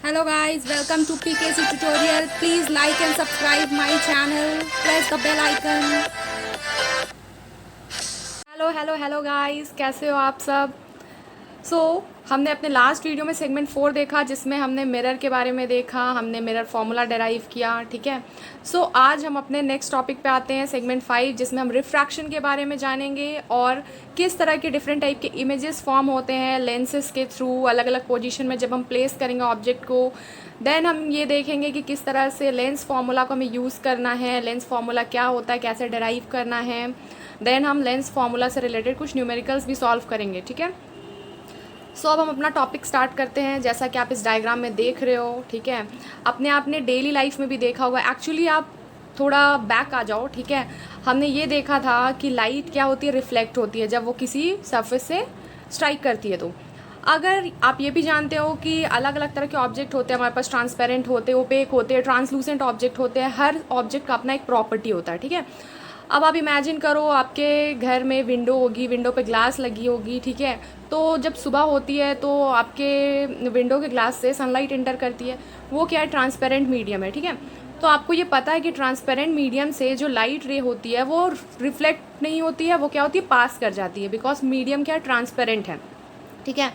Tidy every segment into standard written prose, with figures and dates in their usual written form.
Hello guys, welcome to PKC tutorial. Please like and subscribe my channel. Press the bell icon. Hello guys, कैसे हो आप सब। हमने अपने लास्ट वीडियो में सेगमेंट 4 देखा, जिसमें हमने मिरर के बारे में देखा, हमने मिरर फॉर्मूला डेराइव किया। ठीक है। आज हम अपने नेक्स्ट टॉपिक पे आते हैं, सेगमेंट 5, जिसमें हम रिफ्रैक्शन के बारे में जानेंगे और किस तरह के डिफरेंट टाइप के इमेजेस फॉर्म होते हैं लेंसेज के थ्रू, अलग अलग पोजीशन में जब हम प्लेस करेंगे ऑब्जेक्ट को। देन हम ये देखेंगे कि किस तरह से लेंस फार्मूला को हमें यूज़ करना है, लेंस फार्मूला क्या होता है, कैसे डेराइव करना है। देन हम लेंस फार्मूला से रिलेटेड कुछ न्यूमेरिकल्स भी सॉल्व करेंगे। ठीक है। अब हम अपना टॉपिक स्टार्ट करते हैं। जैसा कि आप इस डायग्राम में देख रहे हो, ठीक है, अपने आपने डेली लाइफ में भी देखा होगा। एक्चुअली आप थोड़ा बैक आ जाओ। ठीक है। हमने ये देखा था कि लाइट क्या होती है, रिफ्लेक्ट होती है जब वो किसी सरफेस से स्ट्राइक करती है। तो अगर आप ये भी जानते हो कि अलग अलग तरह के ऑब्जेक्ट होते हैं हमारे पास, ट्रांसपेरेंट होते हैं, ओपेक होते हैं, ट्रांसलूसेंट ऑब्जेक्ट होते हैं। हर ऑब्जेक्ट का अपना एक प्रॉपर्टी होता है। ठीक है। अब आप इमेजिन करो, आपके घर में विंडो होगी, विंडो पे ग्लास लगी होगी। ठीक है। तो जब सुबह होती है तो आपके विंडो के ग्लास से सनलाइट इंटर करती है। वो क्या है, ट्रांसपेरेंट मीडियम है। ठीक है। तो आपको ये पता है कि ट्रांसपेरेंट मीडियम से जो लाइट रे होती है वो रिफ्लेक्ट नहीं होती है, वो क्या होती है, पास कर जाती है, बिकॉज मीडियम क्या है, ट्रांसपेरेंट है। ठीक है।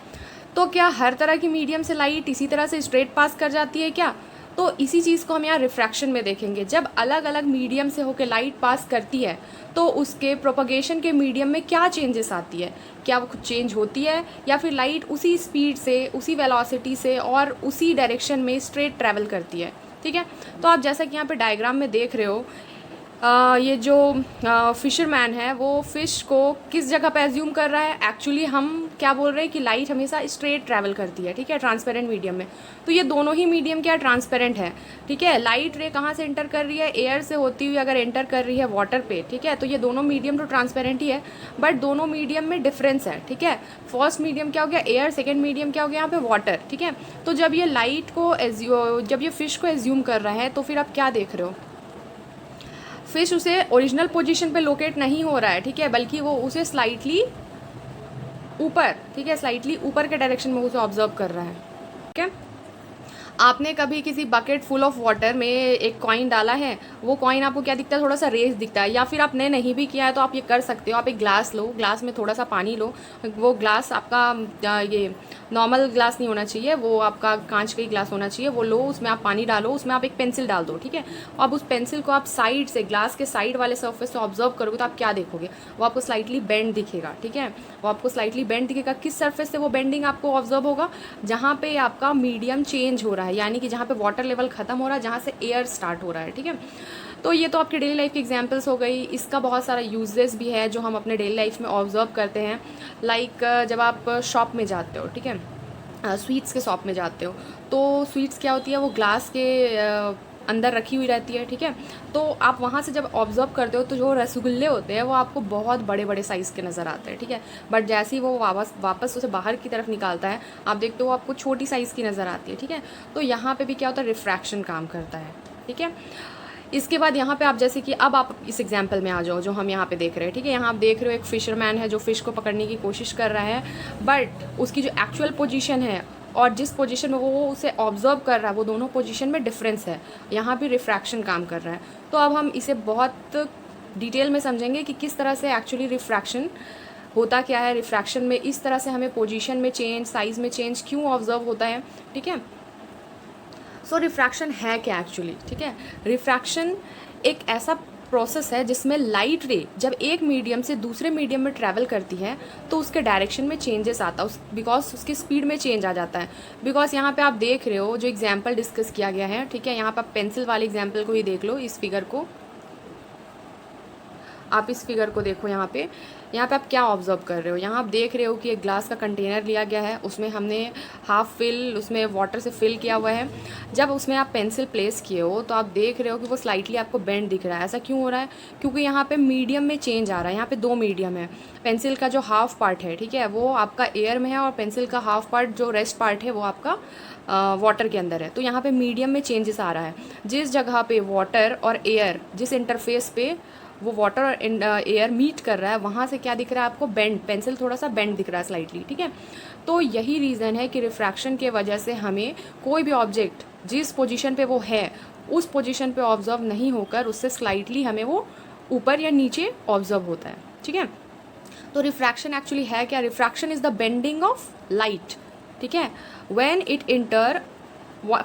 तो क्या हर तरह की मीडियम से लाइट इसी तरह से स्ट्रेट पास कर जाती है क्या? तो इसी चीज़ को हम यहाँ रिफ्रैक्शन में देखेंगे। जब अलग अलग मीडियम से होकर लाइट पास करती है तो उसके प्रोपगेशन के मीडियम में क्या चेंजेस आती है, क्या वो कुछ चेंज होती है या फिर लाइट उसी स्पीड से, उसी वेलोसिटी से और उसी डायरेक्शन में स्ट्रेट ट्रैवल करती है। ठीक है। तो आप जैसा कि यहाँ पे डायग्राम में देख रहे हो, ये जो फिशरमैन है वो फ़िश को किस जगह पे एज्यूम कर रहा है। एक्चुअली हम क्या बोल रहे हैं कि लाइट हमेशा स्ट्रेट ट्रैवल करती है। ठीक है, ट्रांसपेरेंट मीडियम में। तो ये दोनों ही मीडियम क्या ट्रांसपेरेंट है। ठीक है। लाइट रे कहाँ से एंटर कर रही है, एयर से होती हुई अगर एंटर कर रही है वाटर पे। ठीक है। तो ये दोनों मीडियम तो ट्रांसपेरेंट ही है, बट दोनों मीडियम में डिफरेंस है। ठीक है। फर्स्ट मीडियम क्या हो गया, एयर, सेकेंड मीडियम क्या हो गया यहाँ पे, वाटर। ठीक है। तो जब ये लाइट को जब ये फिश को एज्यूम कर रहा है तो फिर आप क्या देख रहे हो, फिश उसे ओरिजिनल पोजीशन पे लोकेट नहीं हो रहा है। ठीक है। बल्कि वो उसे स्लाइटली ऊपर, ठीक है, स्लाइटली ऊपर के डायरेक्शन में उसे ऑब्जर्व कर रहा है। ठीक है। आपने कभी किसी बकेट फुल ऑफ वाटर में एक कॉइन डाला है, वो कॉइन आपको क्या दिखता है, थोड़ा सा रेस दिखता है। या फिर आपने नहीं भी किया है तो आप ये कर सकते हो, आप एक ग्लास लो, ग्लास में थोड़ा सा पानी लो। वो ग्लास आपका ये नॉर्मल ग्लास नहीं होना चाहिए, वो आपका कांच का ही ग्लास होना चाहिए। वो लो, उसमें आप पानी डालो, उसमें आप एक पेंसिल डाल दो। ठीक है। अब उस पेंसिल को आप साइड से, ग्लास के साइड वाले सर्फेस से ऑब्जर्व करोगे तो आप क्या देखोगे, वो आपको स्लाइटली बेंड दिखेगा। ठीक है। वो आपको स्लाइटली बेंड दिखेगा। किस सर्फेस से वो बेंडिंग आपको ऑब्जर्व होगा, जहाँ पे आपका मीडियम चेंज हो रहा है, यानी कि जहाँ पे वाटर लेवल खत्म हो रहा है, जहाँ से एयर स्टार्ट हो रहा है। ठीक है। तो ये तो आपकी डेली लाइफ की एग्जांपल्स हो गई। इसका बहुत सारा यूजेस भी है जो हम अपने डेली लाइफ में ऑब्जर्व करते हैं। लाइक जब आप शॉप में जाते हो, ठीक है, स्वीट्स के शॉप में जाते हो, तो स्वीट्स क्या होती है, वो ग्लास के अंदर रखी हुई रहती है। ठीक है। तो आप वहाँ से जब ऑब्जर्व करते हो तो जो रसगुल्ले होते हैं वो आपको बहुत बड़े बड़े साइज़ के नज़र आते हैं। ठीक है। बट जैसे ही वो वापस उसे बाहर की तरफ निकालता है, आप देखते हो आपको छोटी साइज़ की नज़र आती है। ठीक है। तो यहाँ पे भी क्या होता है, रिफ्रैक्शन काम करता है। ठीक है। इसके बाद यहाँ पे आप जैसे कि अब आप इस एग्जाम्पल में आ जाओ जो हम यहाँ पे देख रहे हैं। ठीक है। यहाँ आप देख रहे हो एक फिशरमैन है जो फ़िश को पकड़ने की कोशिश कर रहा है, बट उसकी जो एक्चुअल पोजीशन है और जिस पोजीशन में वो उसे ऑब्जर्व कर रहा है, वो दोनों पोजीशन में डिफरेंस है। यहाँ भी रिफ्रैक्शन काम कर रहा है। तो अब हम इसे बहुत डिटेल में समझेंगे कि किस तरह से एक्चुअली रिफ्रैक्शन होता क्या है। रिफ्रैक्शन में इस तरह से हमें पोजीशन में चेंज, साइज़ में चेंज क्यों ऑब्जर्व होता है। ठीक है। रिफ्रैक्शन है क्या एक्चुअली। ठीक है। रिफ्रैक्शन एक ऐसा प्रोसेस है जिसमें लाइट रे जब एक मीडियम से दूसरे मीडियम में ट्रैवल करती है तो उसके डायरेक्शन में चेंजेस आता है, बिकॉज उसकी स्पीड में चेंज आ जाता है। बिकॉज यहाँ पे आप देख रहे हो जो एग्जाम्पल डिस्कस किया गया है। ठीक है। यहाँ पे आप पेंसिल वाले एग्जाम्पल को ही देख लो, इस फिगर को, आप इस फिगर को देखो। यहाँ पे आप क्या ऑब्जर्व कर रहे हो, यहाँ आप देख रहे हो कि एक ग्लास का कंटेनर लिया गया है, उसमें हमने हाफ फिल, उसमें वाटर से फिल किया हुआ है। जब उसमें आप पेंसिल प्लेस किए हो तो आप देख रहे हो कि वो स्लाइटली आपको बेंड दिख रहा है। ऐसा क्यों हो रहा है, क्योंकि यहाँ पे मीडियम में चेंज आ रहा है। यहाँ पे दो मीडियम है। पेंसिल का जो हाफ पार्ट है, ठीक है, वो आपका एयर में है, और पेंसिल का हाफ पार्ट जो रेस्ट पार्ट है वो आपका वाटर के अंदर है। तो यहाँ पे मीडियम में चेंजेस आ रहा है। जिस जगह पे वाटर और एयर, जिस इंटरफेस पे वो वाटर और एयर मीट कर रहा है, वहाँ से क्या दिख रहा है आपको, बेंड, पेंसिल थोड़ा सा बेंड दिख रहा है स्लाइटली। ठीक है। तो यही रीज़न है कि रिफ्रैक्शन के वजह से हमें कोई भी ऑब्जेक्ट जिस पोजीशन पे वो है उस पोजीशन पे ऑब्जर्व नहीं होकर उससे स्लाइटली हमें वो ऊपर या नीचे ऑब्जर्व होता है, ठीक है। तो रिफ्रैक्शन एक्चुअली है क्या? Refraction is the bending of light, ठीक है, when it inter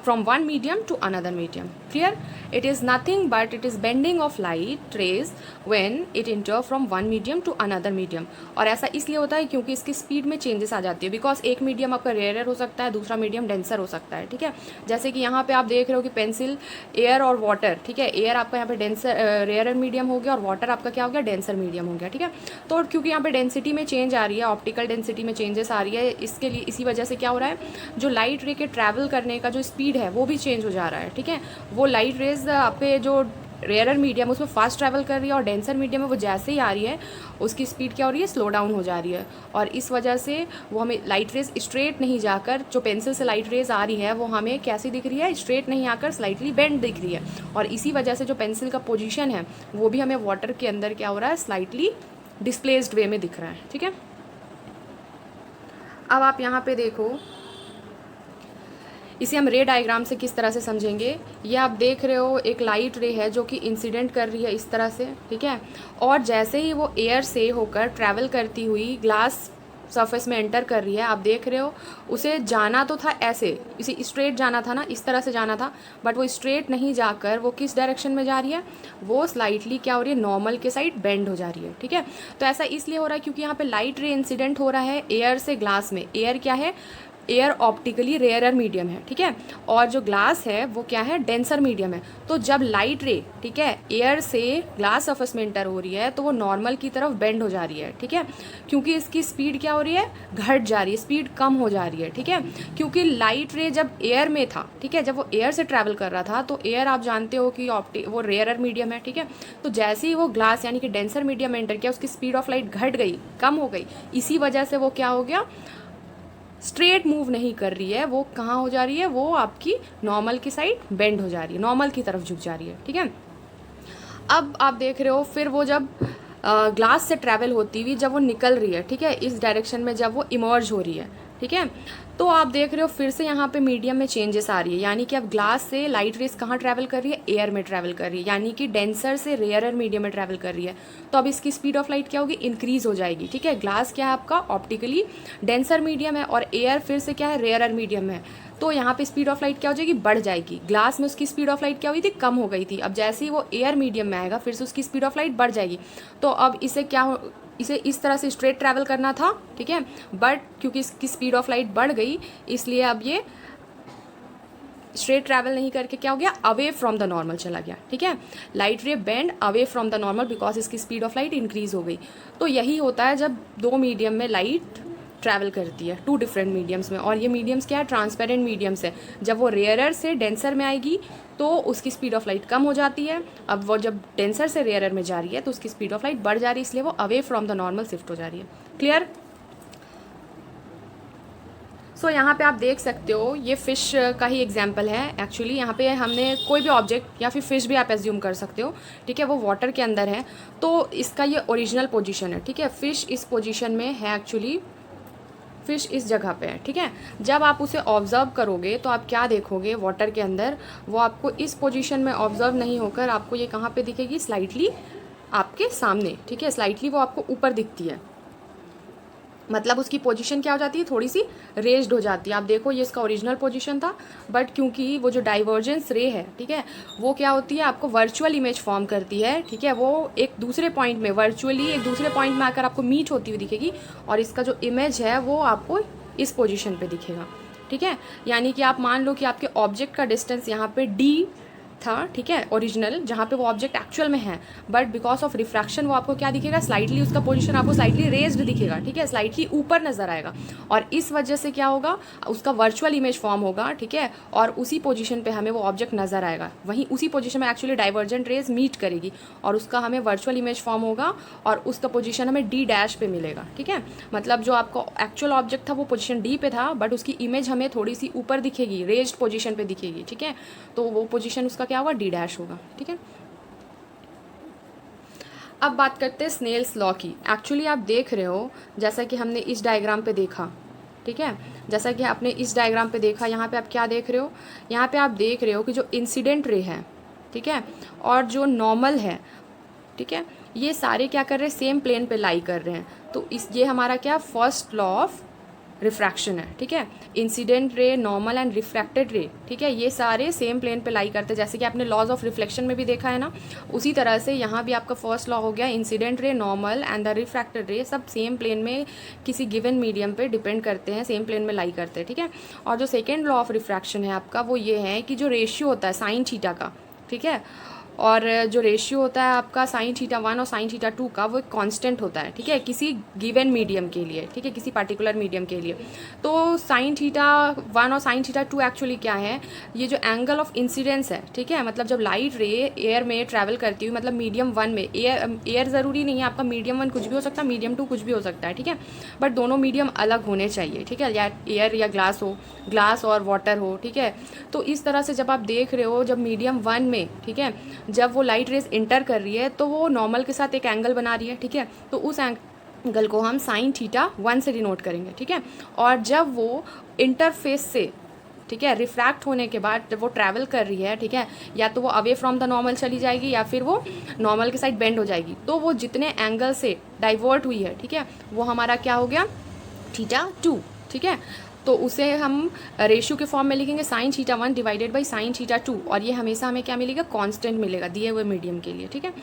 from one medium to another medium. Clear? It is nothing but it is bending of light rays when it enter from one medium to another medium. और ऐसा इसलिए होता है क्योंकि इसकी speed में चेंजेस आ जाती है, बिकॉज एक मीडियम आपका रेयर हो सकता है, दूसरा मीडियम डेंसर हो सकता है, ठीक है। जैसे कि यहाँ पे आप देख रहे हो कि पेंसिल, एयर और वाटर, ठीक है, एयर आपका यहाँ पे डेंसर रेयर मीडियम हो गया और वाटर आपका क्या हो गया? डेंसर मीडियम हो गया, ठीक है। तो क्योंकि यहाँ पे डेंसिटी में चेंज आ रही है, ऑप्टिकल डेंसिटी में चेंजेस आ रही है, इसके लिए इसी वजह से क्या हो रहा है, जो लाइट रे के ट्रैवल करने का जो स्पीड है वो भी चेंज हो जा रहा है, ठीक है। वो लाइट रेज आपके जो रेयर मीडियम उसमें फास्ट ट्रैवल कर रही है और डेंसर मीडियम में वो जैसे ही आ रही है उसकी स्पीड क्या हो रही है? स्लो डाउन हो जा रही है। और इस वजह से वो हमें लाइट रेज स्ट्रेट नहीं जाकर, जो पेंसिल से लाइट रेज आ रही है वो हमें कैसी दिख रही है? स्ट्रेट नहीं आकर स्लाइटली बेंड दिख रही है। और इसी वजह से जो पेंसिल का पोजीशन है वो भी हमें वाटर के अंदर क्या हो रहा है? स्लाइटली डिस्प्लेस्ड वे में दिख रहा है, ठीक है। अब आप यहाँ पे देखो, इसे हम रे डायग्राम से किस तरह से समझेंगे। ये आप देख रहे हो एक लाइट रे है जो कि इंसिडेंट कर रही है इस तरह से, ठीक है, और जैसे ही वो एयर से होकर ट्रैवल करती हुई ग्लास सरफेस में एंटर कर रही है, आप देख रहे हो उसे जाना तो था ऐसे, इसे स्ट्रेट जाना था ना, इस तरह से जाना था, बट वो स्ट्रेट नहीं जाकर वो किस डायरेक्शन में जा रही है? वो स्लाइटली क्या हो रही है? नॉर्मल के साइड बेंड हो जा रही है, ठीक है। तो ऐसा इसलिए हो रहा है क्योंकि यहाँ पे लाइट रे इंसिडेंट हो रहा है एयर से ग्लास में। एयर क्या है? एयर ऑप्टिकली रेयरर मीडियम है, ठीक है, और जो ग्लास है वो क्या है? डेंसर मीडियम है। तो जब लाइट रे, ठीक है, एयर से ग्लास सरफेस में एंटर हो रही है तो वो नॉर्मल की तरफ बेंड हो जा रही है, ठीक है, क्योंकि इसकी स्पीड क्या हो रही है? घट जा रही है, स्पीड कम हो जा रही है, ठीक है। क्योंकि लाइट रे जब एयर में था, ठीक है, जब वो एयर से ट्रैवल कर रहा था तो एयर आप जानते हो कि वो रेयरर मीडियम है, ठीक है। तो जैसे ही वो ग्लास यानी कि डेंसर मीडियम में एंटर किया उसकी स्पीड ऑफ लाइट घट गई, कम हो गई। इसी वजह से वो क्या हो गया? स्ट्रेट मूव नहीं कर रही है, वो कहाँ हो जा रही है? वो आपकी नॉर्मल की साइड बेंड हो जा रही है, नॉर्मल की तरफ झुक जा रही है, ठीक है। अब आप देख रहे हो फिर वो जब ग्लास से ट्रैवल होती हुई जब वो निकल रही है, ठीक है, इस डायरेक्शन में जब वो इमर्ज हो रही है, ठीक है, तो आप देख रहे हो फिर से यहाँ पे मीडियम में चेंजेस आ रही है, यानी कि अब ग्लास से लाइट रेस कहाँ ट्रैवल कर रही है? एयर में ट्रैवल कर रही है, यानी कि डेंसर से रेयरर मीडियम में ट्रैवल कर रही है। तो अब इसकी स्पीड ऑफ लाइट क्या होगी? इंक्रीज हो जाएगी, ठीक है। ग्लास क्या है आपका? ऑप्टिकली डेंसर मीडियम है और एयर फिर से क्या है? रेयरर मीडियम है। तो यहाँ पे स्पीड ऑफ लाइट क्या हो जाएगी? बढ़ जाएगी। ग्लास में उसकी स्पीड ऑफ लाइट क्या हुई थी? कम हो गई थी। अब जैसे ही वो एयर मीडियम में आएगा फिर से उसकी स्पीड ऑफ लाइट बढ़ जाएगी। तो अब इसे क्या इसे इस तरह से स्ट्रेट ट्रैवल करना था, ठीक है, बट क्योंकि इसकी स्पीड ऑफ लाइट बढ़ गई इसलिए अब ये स्ट्रेट ट्रैवल नहीं करके क्या हो गया? अवे फ्रॉम द नॉर्मल चला गया, ठीक है। लाइट रे bend away from the normal because इसकी स्पीड ऑफ लाइट इंक्रीज हो गई। तो यही होता है जब दो मीडियम में लाइट ट्रैवल करती है, टू डिफरेंट मीडियम्स में। और ये मीडियम्स क्या है? ट्रांसपेरेंट मीडियम्स है। जब वो रेयरर से डेंसर में आएगी तो उसकी स्पीड ऑफ लाइट कम हो जाती है। अब वो जब डेंसर से रेयरर में जा रही है तो उसकी स्पीड ऑफ लाइट बढ़ जा रही है, इसलिए वो away from the normal shift हो जा रही है। क्लियर? सो यहाँ पे आप देख सकते हो ये फ़िश का ही एग्जाम्पल है। एक्चुअली यहाँ पे हमने कोई भी ऑब्जेक्ट या फिर फ़िश भी आप एज्यूम कर सकते हो, ठीक है, वो वाटर के अंदर है तो इसका ये ओरिजिनल पोजीशन है, ठीक है। फ़िश इस पोजीशन में है, एक्चुअली फ़िश इस जगह पे है, ठीक है। जब आप उसे ऑब्ज़र्व करोगे तो आप क्या देखोगे? वाटर के अंदर वो आपको इस पोजीशन में ऑब्ज़र्व नहीं होकर आपको ये कहाँ पे दिखेगी? स्लाइटली आपके सामने, ठीक है, स्लाइटली वो आपको ऊपर दिखती है। मतलब उसकी पोजीशन क्या हो जाती है? थोड़ी सी रेज्ड हो जाती है। आप देखो ये इसका ओरिजिनल पोजीशन था, बट क्योंकि वो जो डाइवर्जेंस रे है, ठीक है, वो क्या होती है? आपको वर्चुअल इमेज फॉर्म करती है, ठीक है। वो एक दूसरे पॉइंट में वर्चुअली एक दूसरे पॉइंट में आकर आपको मीट होती हुई दिखेगी और इसका जो इमेज है वो आपको इस पोजीशन पे दिखेगा, ठीक है। यानी कि आप मान लो कि आपके ऑब्जेक्ट का डिस्टेंस यहाँ पे d था, ठीक है, ओरिजिनल जहाँ पे वो ऑब्जेक्ट एक्चुअल में है, बट बिकॉज ऑफ रिफ्रैक्शन वो आपको क्या दिखेगा? स्लाइटली उसका पोजीशन आपको स्लाइटली रेज्ड दिखेगा, ठीक है, स्लाइटली ऊपर नजर आएगा। और इस वजह से क्या होगा? उसका वर्चुअल इमेज फॉर्म होगा, ठीक है, और उसी पोजीशन पे हमें वो ऑब्जेक्ट नजर आएगा। वहीं उसी पोजीशन में एक्चुअली डाइवर्जेंट रेज मीट करेगी और उसका हमें वर्चुअल इमेज फॉर्म होगा और उसका पोजीशन हमें d' पे मिलेगा, ठीक है। मतलब जो आपका एक्चुअल ऑब्जेक्ट था वो पोजीशन d पे था, बट उसकी इमेज हमें थोड़ी सी ऊपर दिखेगी, रेज्ड पोजीशन पे दिखेगी, ठीक है। तो वो पोजीशन उसका क्या होगा? d' होगा, ठीक है। अब बात करते हैं स्नेल्स लॉ की। एक्चुअली आप देख रहे हो जैसा कि हमने इस डायग्राम पे देखा, ठीक ठीक है। जैसा कि आपने इस डायग्राम पे देखा, यहाँ पे आप क्या देख रहे हो, यहाँ पे आप देख रहे हो कि जो इंसिडेंट रे है, ठीक है, और जो नॉर्मल है, ठीक है, ये सारे क्या कर रहे हैं, सेम प्लेन पे लाई कर रहे हैं। तो ये हमारा क्या फर्स्ट लॉ ऑफ रिफ्रैक्शन है, ठीक है। Incident ray, normal and refracted रे, ठीक है, ये सारे सेम प्लेन पे लाई करते हैं। जैसे कि आपने लॉज ऑफ रिफ्लेक्शन में भी देखा है ना, उसी तरह से यहाँ भी आपका फर्स्ट लॉ हो गया, incident ray, normal and the refracted रे सब सेम प्लेन में किसी गिवन मीडियम पे डिपेंड करते हैं, सेम प्लेन में लाई करते हैं, ठीक है। और जो सेकेंड लॉ ऑफ रिफ्रैक्शन है आपका, वो ये है कि जो रेशियो होता है साइन थीटा का, ठीक है, और जो रेशियो होता है आपका साइन थीटा 1 और साइन थीटा 2 का, वो एक कांस्टेंट होता है, ठीक है, किसी गिवन मीडियम के लिए, ठीक है, किसी पर्टिकुलर मीडियम के लिए। तो साइन थीटा 1 और साइन थीटा 2 एक्चुअली क्या है, ये जो एंगल ऑफ इंसिडेंस है, ठीक है, मतलब जब लाइट रे एयर में ट्रैवल करती हुई, मतलब मीडियम 1 में, एयर ज़रूरी नहीं है आपका, मीडियम 1 कुछ भी हो सकता है, मीडियम 2 कुछ भी हो सकता है, ठीक है, बट दोनों मीडियम अलग होने चाहिए, ठीक है, या एयर या ग्लास हो, ग्लास और वाटर हो, ठीक है। तो इस तरह से जब आप देख रहे हो, जब मीडियम 1 में, ठीक है, जब वो लाइट रेज इंटर कर रही है तो वो नॉर्मल के साथ एक एंगल बना रही है, ठीक है, तो उस एंगल को हम साइन थीटा 1 से डिनोट करेंगे, ठीक है। और जब वो इंटरफेस से, ठीक है, रिफ्रैक्ट होने के बाद जब वो ट्रैवल कर रही है, ठीक है, या तो वो अवे फ्रॉम द नॉर्मल चली जाएगी या फिर वो नॉर्मल के साइड बेंड हो जाएगी, तो वो जितने एंगल से डाइवर्ट हुई है, ठीक है, वो हमारा क्या हो गया, थीटा 2, ठीक है। तो उसे हम रेशियो के फॉर्म में लिखेंगे sign theta 1 divided by sine theta 2, और ये हमेशा हमें क्या मिलेगा, कांस्टेंट मिलेगा दिए हुए मीडियम के लिए, ठीक है।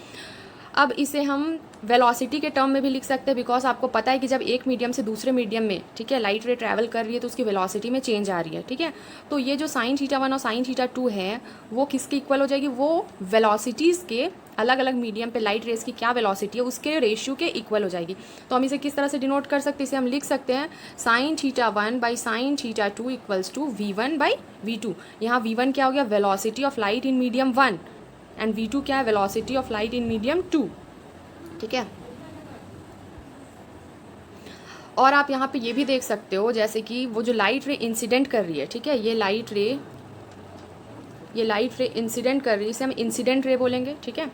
अब इसे हम वेलोसिटी के टर्म में भी लिख सकते हैं, बिकॉज आपको पता है कि जब एक मीडियम से दूसरे मीडियम में, ठीक है, लाइट रे ट्रैवल कर रही है तो उसकी वेलोसिटी में चेंज आ रही है, ठीक है। तो ये जो साइन थीटा 1 और साइन थीटा 2 है, वो किसके इक्वल हो जाएगी, वो वेलोसिटीज़ के, अलग अलग मीडियम पे लाइट रेस की क्या वेलोसिटी है उसके रेशियो के इक्वल हो जाएगी। तो हम इसे किस तरह से डिनोट कर सकते हैं, इसे हम लिख सकते हैं sine theta 1 by sine theta 2 equals to V1 by V2। यहाँ V1 क्या हो गया, velocity of light in medium 1, and V2 क्या है, velocity of light in medium 2, ठीक है। और आप यहाँ पे ये भी देख सकते हो, जैसे कि वो जो लाइट रे इंसिडेंट कर रही है, ठीक है, ये लाइट रे इंसिडेंट कर रही है, इसे हम इंसिडेंट रे बोलेंगे, ठीक है।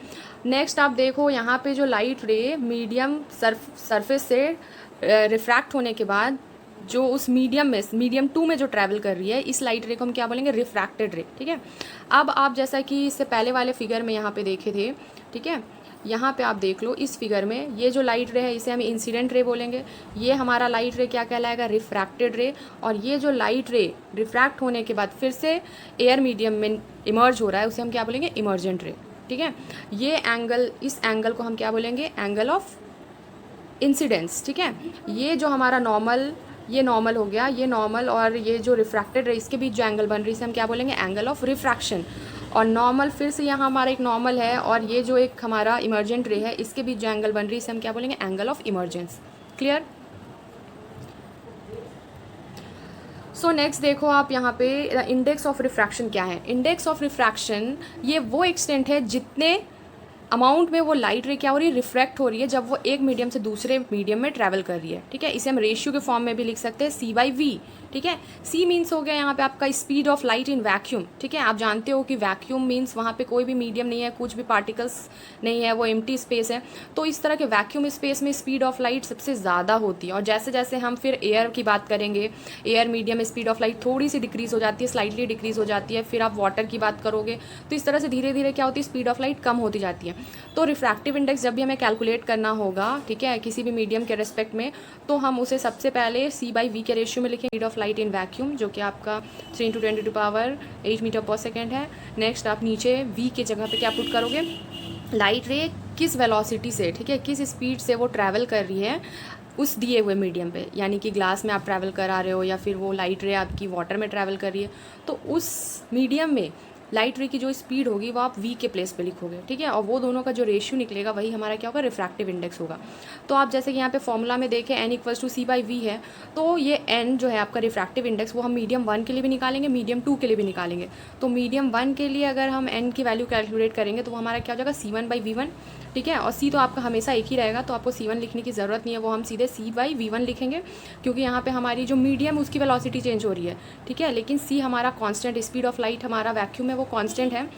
नेक्स्ट आप देखो यहाँ पे जो लाइट रे मीडियम सरफेस से रिफ्रैक्ट होने के बाद जो उस मीडियम 2 में जो ट्रैवल कर रही है, इस लाइट रे को हम क्या बोलेंगे, रिफ्रैक्टेड रे, ठीक है। अब आप जैसा कि इससे पहले वाले फिगर में यहाँ पे देखे थे, ठीक है, यहाँ पे आप देख लो इस फिगर में, ये जो लाइट रे है इसे हम इंसिडेंट रे बोलेंगे, ये हमारा लाइट रे क्या कहलाएगा, रिफ्रैक्टेड रे, और ये जो लाइट रे रिफ्रैक्ट होने के बाद फिर से एयर मीडियम में इमर्ज हो रहा है, उसे हम क्या बोलेंगे, इमर्जेंट रे, ठीक है। ये एंगल, इस एंगल को हम क्या बोलेंगे, एंगल ऑफ इंसिडेंस, ठीक है। ये जो हमारा नॉर्मल, ये नॉर्मल हो गया, ये नॉर्मल और ये जो रिफ्रैक्टेड रे, इसके बीच जो एंगल बन रही है इसे हम क्या बोलेंगे, एंगल ऑफ रिफ्रैक्शन। और नॉर्मल, फिर से यहाँ हमारा एक नॉर्मल है और ये जो एक हमारा इमर्जेंट रे है, इसके बीच जो एंगल बन रही है इसे हम क्या बोलेंगे, angle of emergence. Clear. So next देखो आप यहाँ पे इंडेक्स ऑफ रिफ्रैक्शन क्या है। इंडेक्स ऑफ रिफ्रैक्शन ये वो एक्सटेंट है जितने अमाउंट में वो लाइट रे क्या हो रही है, रिफ्रैक्ट हो रही है जब वो एक मीडियम से दूसरे मीडियम में ट्रैवल कर रही है, ठीक है। इसे हम रेशियो के फॉर्म में भी लिख सकते हैं, C/V, ठीक है। C मीन्स हो गया यहाँ पे आपका speed of light in vacuum, ठीक है। आप जानते हो कि वैक्यूम मीन्स वहाँ पे कोई भी मीडियम नहीं है, कुछ भी पार्टिकल्स नहीं है, वो एम्प्टी स्पेस है। तो इस तरह के वैक्यूम स्पेस में स्पीड ऑफ लाइट सबसे ज़्यादा होती है। और जैसे जैसे हम फिर एयर की बात करेंगे, एयर मीडियम में स्पीड ऑफ लाइट थोड़ी सी डिक्रीज़ हो जाती है, स्लाइटली डिक्रीज़ हो जाती है। फिर आप वाटर की बात करोगे तो इस तरह से धीरे धीरे क्या होती है, स्पीड ऑफ लाइट कम होती जाती है। तो रिफ्रैक्टिव इंडेक्स जब भी हमें कैलकुलेट करना होगा, ठीक है, किसी भी मीडियम के रेस्पेक्ट में, तो हम उसे सबसे पहले C/V के रेशियो में लिखेंगे, speed of light in vacuum, जो कि आपका 3 × 10⁸ मीटर पर सेकेंड है। नेक्स्ट आप नीचे V की जगह पे क्या पुट करोगे, लाइट रे किस वेलोसिटी से, ठीक है, किस स्पीड से वो ट्रैवल कर रही है उस दिए हुए मीडियम पे, यानी कि ग्लास में आप ट्रैवल करा रहे हो या फिर वो लाइट रे आपकी वाटर में ट्रैवल कर रही है, तो उस मीडियम में लाइट रे की जो स्पीड होगी वो आप V के प्लेस पे लिखोगे, ठीक है। और वो दोनों का जो रेशियो निकलेगा वही हमारा क्या होगा, रिफ्रैक्टिव इंडेक्स होगा। तो आप जैसे कि यहाँ पे फॉर्मूला में देखें n = C/V है, तो ये n जो है आपका रिफ्रैक्टिव इंडेक्स, वो हम मीडियम 1 के लिए भी निकालेंगे, मीडियम 2 के लिए भी निकालेंगे। तो मीडियम 1 के लिए अगर हम n की वैल्यू कैलकुलेट करेंगे तो वो हमारा क्या हो जाएगा, C1/V1, ठीक है। और C तो आपका हमेशा एक ही रहेगा, तो आपको C1 लिखने की ज़रूरत नहीं है, वो हम सीधे C/V1 लिखेंगे, क्योंकि यहाँ पे हमारी जो मीडियम उसकी वेलोसिटी चेंज हो रही है, ठीक है। लेकिन C हमारा कांस्टेंट, स्पीड ऑफ लाइट हमारा वैक्यूम में वो कांस्टेंट है,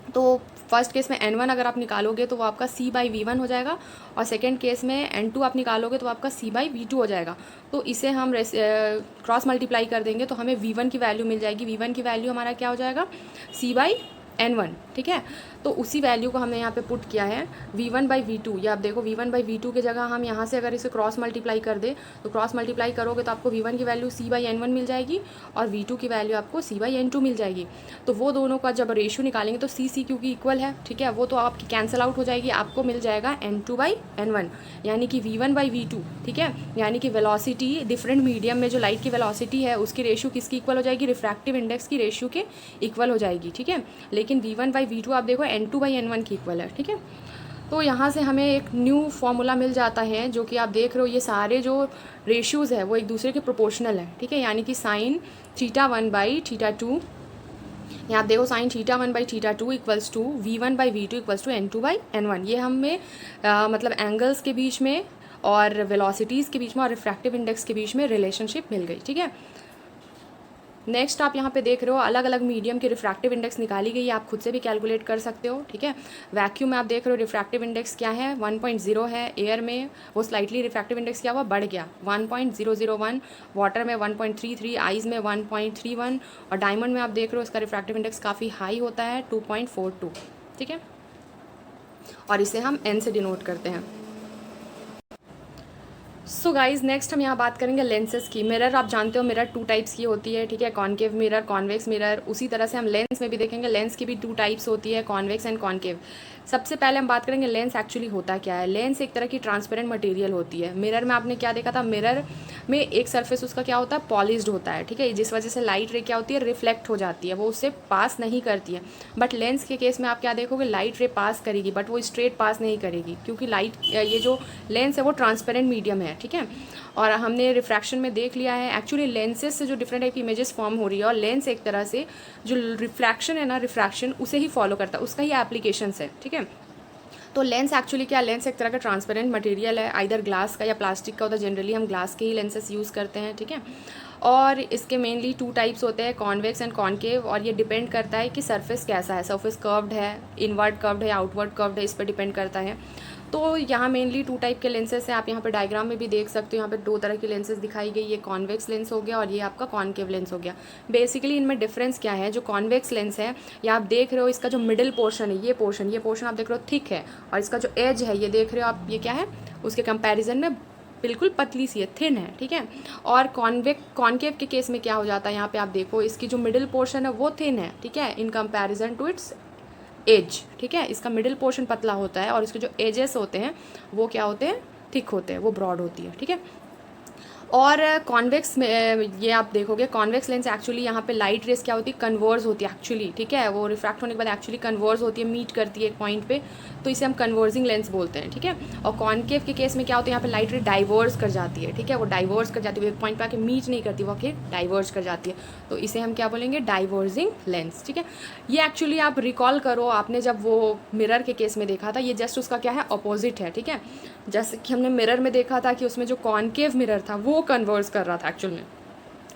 तो फर्स्ट केस में N1 अगर आप निकालोगे तो वो आपका C/V1 हो जाएगा, और सेकेंड केस में N2 आप निकालोगे तो आपका C/V2 हो जाएगा। तो इसे हम क्रॉस मल्टीप्लाई कर देंगे तो हमें V1 की वैल्यू मिल जाएगी। V1 की वैल्यू हमारा क्या हो जाएगा, C/N1, ठीक है। तो उसी वैल्यू को हमने यहाँ पे पुट किया है V1/V2। ये आप देखो V1/V2 की जगह हम यहाँ से अगर इसे क्रॉस मल्टीप्लाई कर दे तो क्रॉस मल्टीप्लाई करोगे तो आपको V1 की वैल्यू C/N1 मिल जाएगी और V2 की वैल्यू आपको C/N2 मिल जाएगी। तो वो दोनों का जब रेशियो निकालेंगे तो C क्योंकि इक्वल है, ठीक है, वो तो आपकी कैंसिल आउट हो जाएगी, आपको मिल जाएगा N2/N1 यानी कि V1/V2, ठीक है। यानी कि वेलोसिटी डिफरेंट मीडियम में जो लाइट की वेलोसिटी है उसकी रेशियो किसकी इक्वल हो जाएगी, रिफ्रैक्टिव इंडेक्स की रेशियो के इक्वल हो जाएगी, ठीक है। लेकिन V1/V2 आप देखो N2/N1 की इक्वल है, ठीक है। तो यहाँ से हमें एक न्यू फार्मूला मिल जाता है जो कि आप देख रहे हो ये सारे जो रेशियोज़ है वो एक दूसरे के प्रोपोर्शनल है, ठीक है। यानी कि sin θ1/θ2, यहाँ आप देखो sin θ1/θ2 equals to V1/V2 equals to N2/N1। ये हमें मतलब एंगल्स के बीच में और वेलोसिटीज़ के बीच में और रिफ्रैक्टिव इंडेक्स के बीच में रिलेशनशिप मिल गई, ठीक है। नेक्स्ट आप यहाँ पे देख रहे हो अलग अलग मीडियम की रिफ्रैक्टिव इंडेक्स निकाली गई है, आप खुद से भी कैलकुलेट कर सकते हो, ठीक है। वैक्यूम में आप देख रहे हो रिफ्रैक्टिव इंडेक्स क्या है, 1.0 है। एयर में वो स्लाइटली रिफ्रैक्टिव इंडेक्स क्या हुआ, बढ़ गया, 1.001। वाटर में 1.33, आइस में 1.31, और डायमंड में आप देख रहे हो इसका रिफ्रैक्टिव इंडेक्स काफ़ी हाई होता है, 2.42, ठीक है। और इसे हम N से डिनोट करते हैं। सो गाइज नेक्स्ट हम यहाँ बात करेंगे लेंसेज की। मिरर आप जानते हो मिरर 2 टाइप्स की होती है, ठीक है, कॉनकेव मिरर, कॉन्वेक्स मिरर। उसी तरह से हम लेंस में भी देखेंगे, लेंस की भी 2 टाइप्स होती है, कॉन्वेक्स एंड कॉनकेव। सबसे पहले हम बात करेंगे लेंस एक्चुअली होता क्या है। लेंस एक तरह की ट्रांसपेरेंट मटेरियल होती है। मिरर में आपने क्या देखा था, मिरर में एक सरफेस उसका क्या होता है, पॉलिश्ड होता है, ठीक है, जिस वजह से लाइट रे क्या होती है, रिफ्लेक्ट हो जाती है, वो उससे पास नहीं करती है। बट लेंस के केस में आप क्या देखोगे, लाइट रे पास करेगी बट वो स्ट्रेट पास नहीं करेगी, क्योंकि लाइट ये जो लेंस है वो ट्रांसपेरेंट मीडियम है, ठीक है। और हमने रिफ्रैक्शन में देख लिया है एक्चुअली लेंसेज से जो डिफरेंट टाइप की इमेजेस फॉर्म हो रही है, और लेंस एक तरह से जो रिफ्रैक्शन है ना, रिफ्रैक्शन उसे ही फॉलो करता है, उसका ही एप्लीकेशंस है, ठीक है। तो लेंस एक्चुअली क्या, लेंस एक तरह का ट्रांसपेरेंट मटेरियल है, आइदर ग्लास का या प्लास्टिक का होता है। जनरली हम ग्लास के ही लेंसेज यूज़ करते हैं, ठीक है। और इसके मेनली 2 टाइप्स होते हैं, कॉन्वेक्स एंड कॉनकेव, और ये डिपेंड करता है कि सरफेस कैसा है, सरफेस कर्व्ड है, इनवर्ड कर्व्ड है या आउटवर्ड कर्व्ड है, इस पर डिपेंड करता है। तो यहाँ मेनली 2 टाइप के लेंसेज हैं, आप यहाँ पे डायग्राम में भी देख सकते हो। यहाँ पे 2 तरह की लेंसेज दिखाई गई, ये कॉन्वेक्स लेंस हो गया और ये आपका कॉनकेव लेंस हो गया। बेसिकली इनमें डिफरेंस क्या है, जो कॉन्वेक्स लेंस है ये आप देख रहे हो, इसका जो मिडिल पोर्शन है, ये पोर्शन आप देख रहे हो थिक है, और इसका जो एज है ये देख रहे हो आप, ये क्या है, उसके कंपेरिजन में बिल्कुल पतली सी है, थिन है, ठीक है। और कॉनकेव के केस में क्या हो जाता है, यहाँ पे आप देखो इसकी जो मिडिल पोर्शन है वो थिन है, ठीक है, in comparison to its age, ठीक है। इसका मिडिल पोर्शन पतला होता है और इसके जो एजेस होते हैं वो क्या होते हैं, थिक होते हैं, वो ब्रॉड होती है, ठीक है। और कॉन्वेक्स में ये आप देखोगे, कॉन्वेक्स लेंस एक्चुअली यहाँ पे लाइट रेस क्या होती है, कन्वर्ज होती है एक्चुअली, ठीक है। वो रिफ्रैक्ट होने के बाद एक्चुअली कन्वर्ज होती है, मीट करती है एक पॉइंट पे, तो इसे हम कन्वर्जिंग लेंस बोलते हैं, ठीक है। और कॉनकेव के केस में क्या होता है, यहाँ पे लाइट रे डाइवर्स कर जाती है, ठीक है, वो डाइवर्स कर जाती है, एक पॉइंट पे आके मीट नहीं करती, वो आके डाइवर्स कर जाती है, तो इसे हम क्या बोलेंगे, डाइवर्जिंग लेंस, ठीक है। ये एक्चुअली आप रिकॉल करो, आपने जब वो मिरर के केस में देखा था, ये जस्ट उसका क्या है, अपोजिट है, ठीक है। जैसे कि हमने मिरर में देखा था कि उसमें जो कॉनकेव मिरर था वो कन्वर्स कर रहा था एक्चुअल में,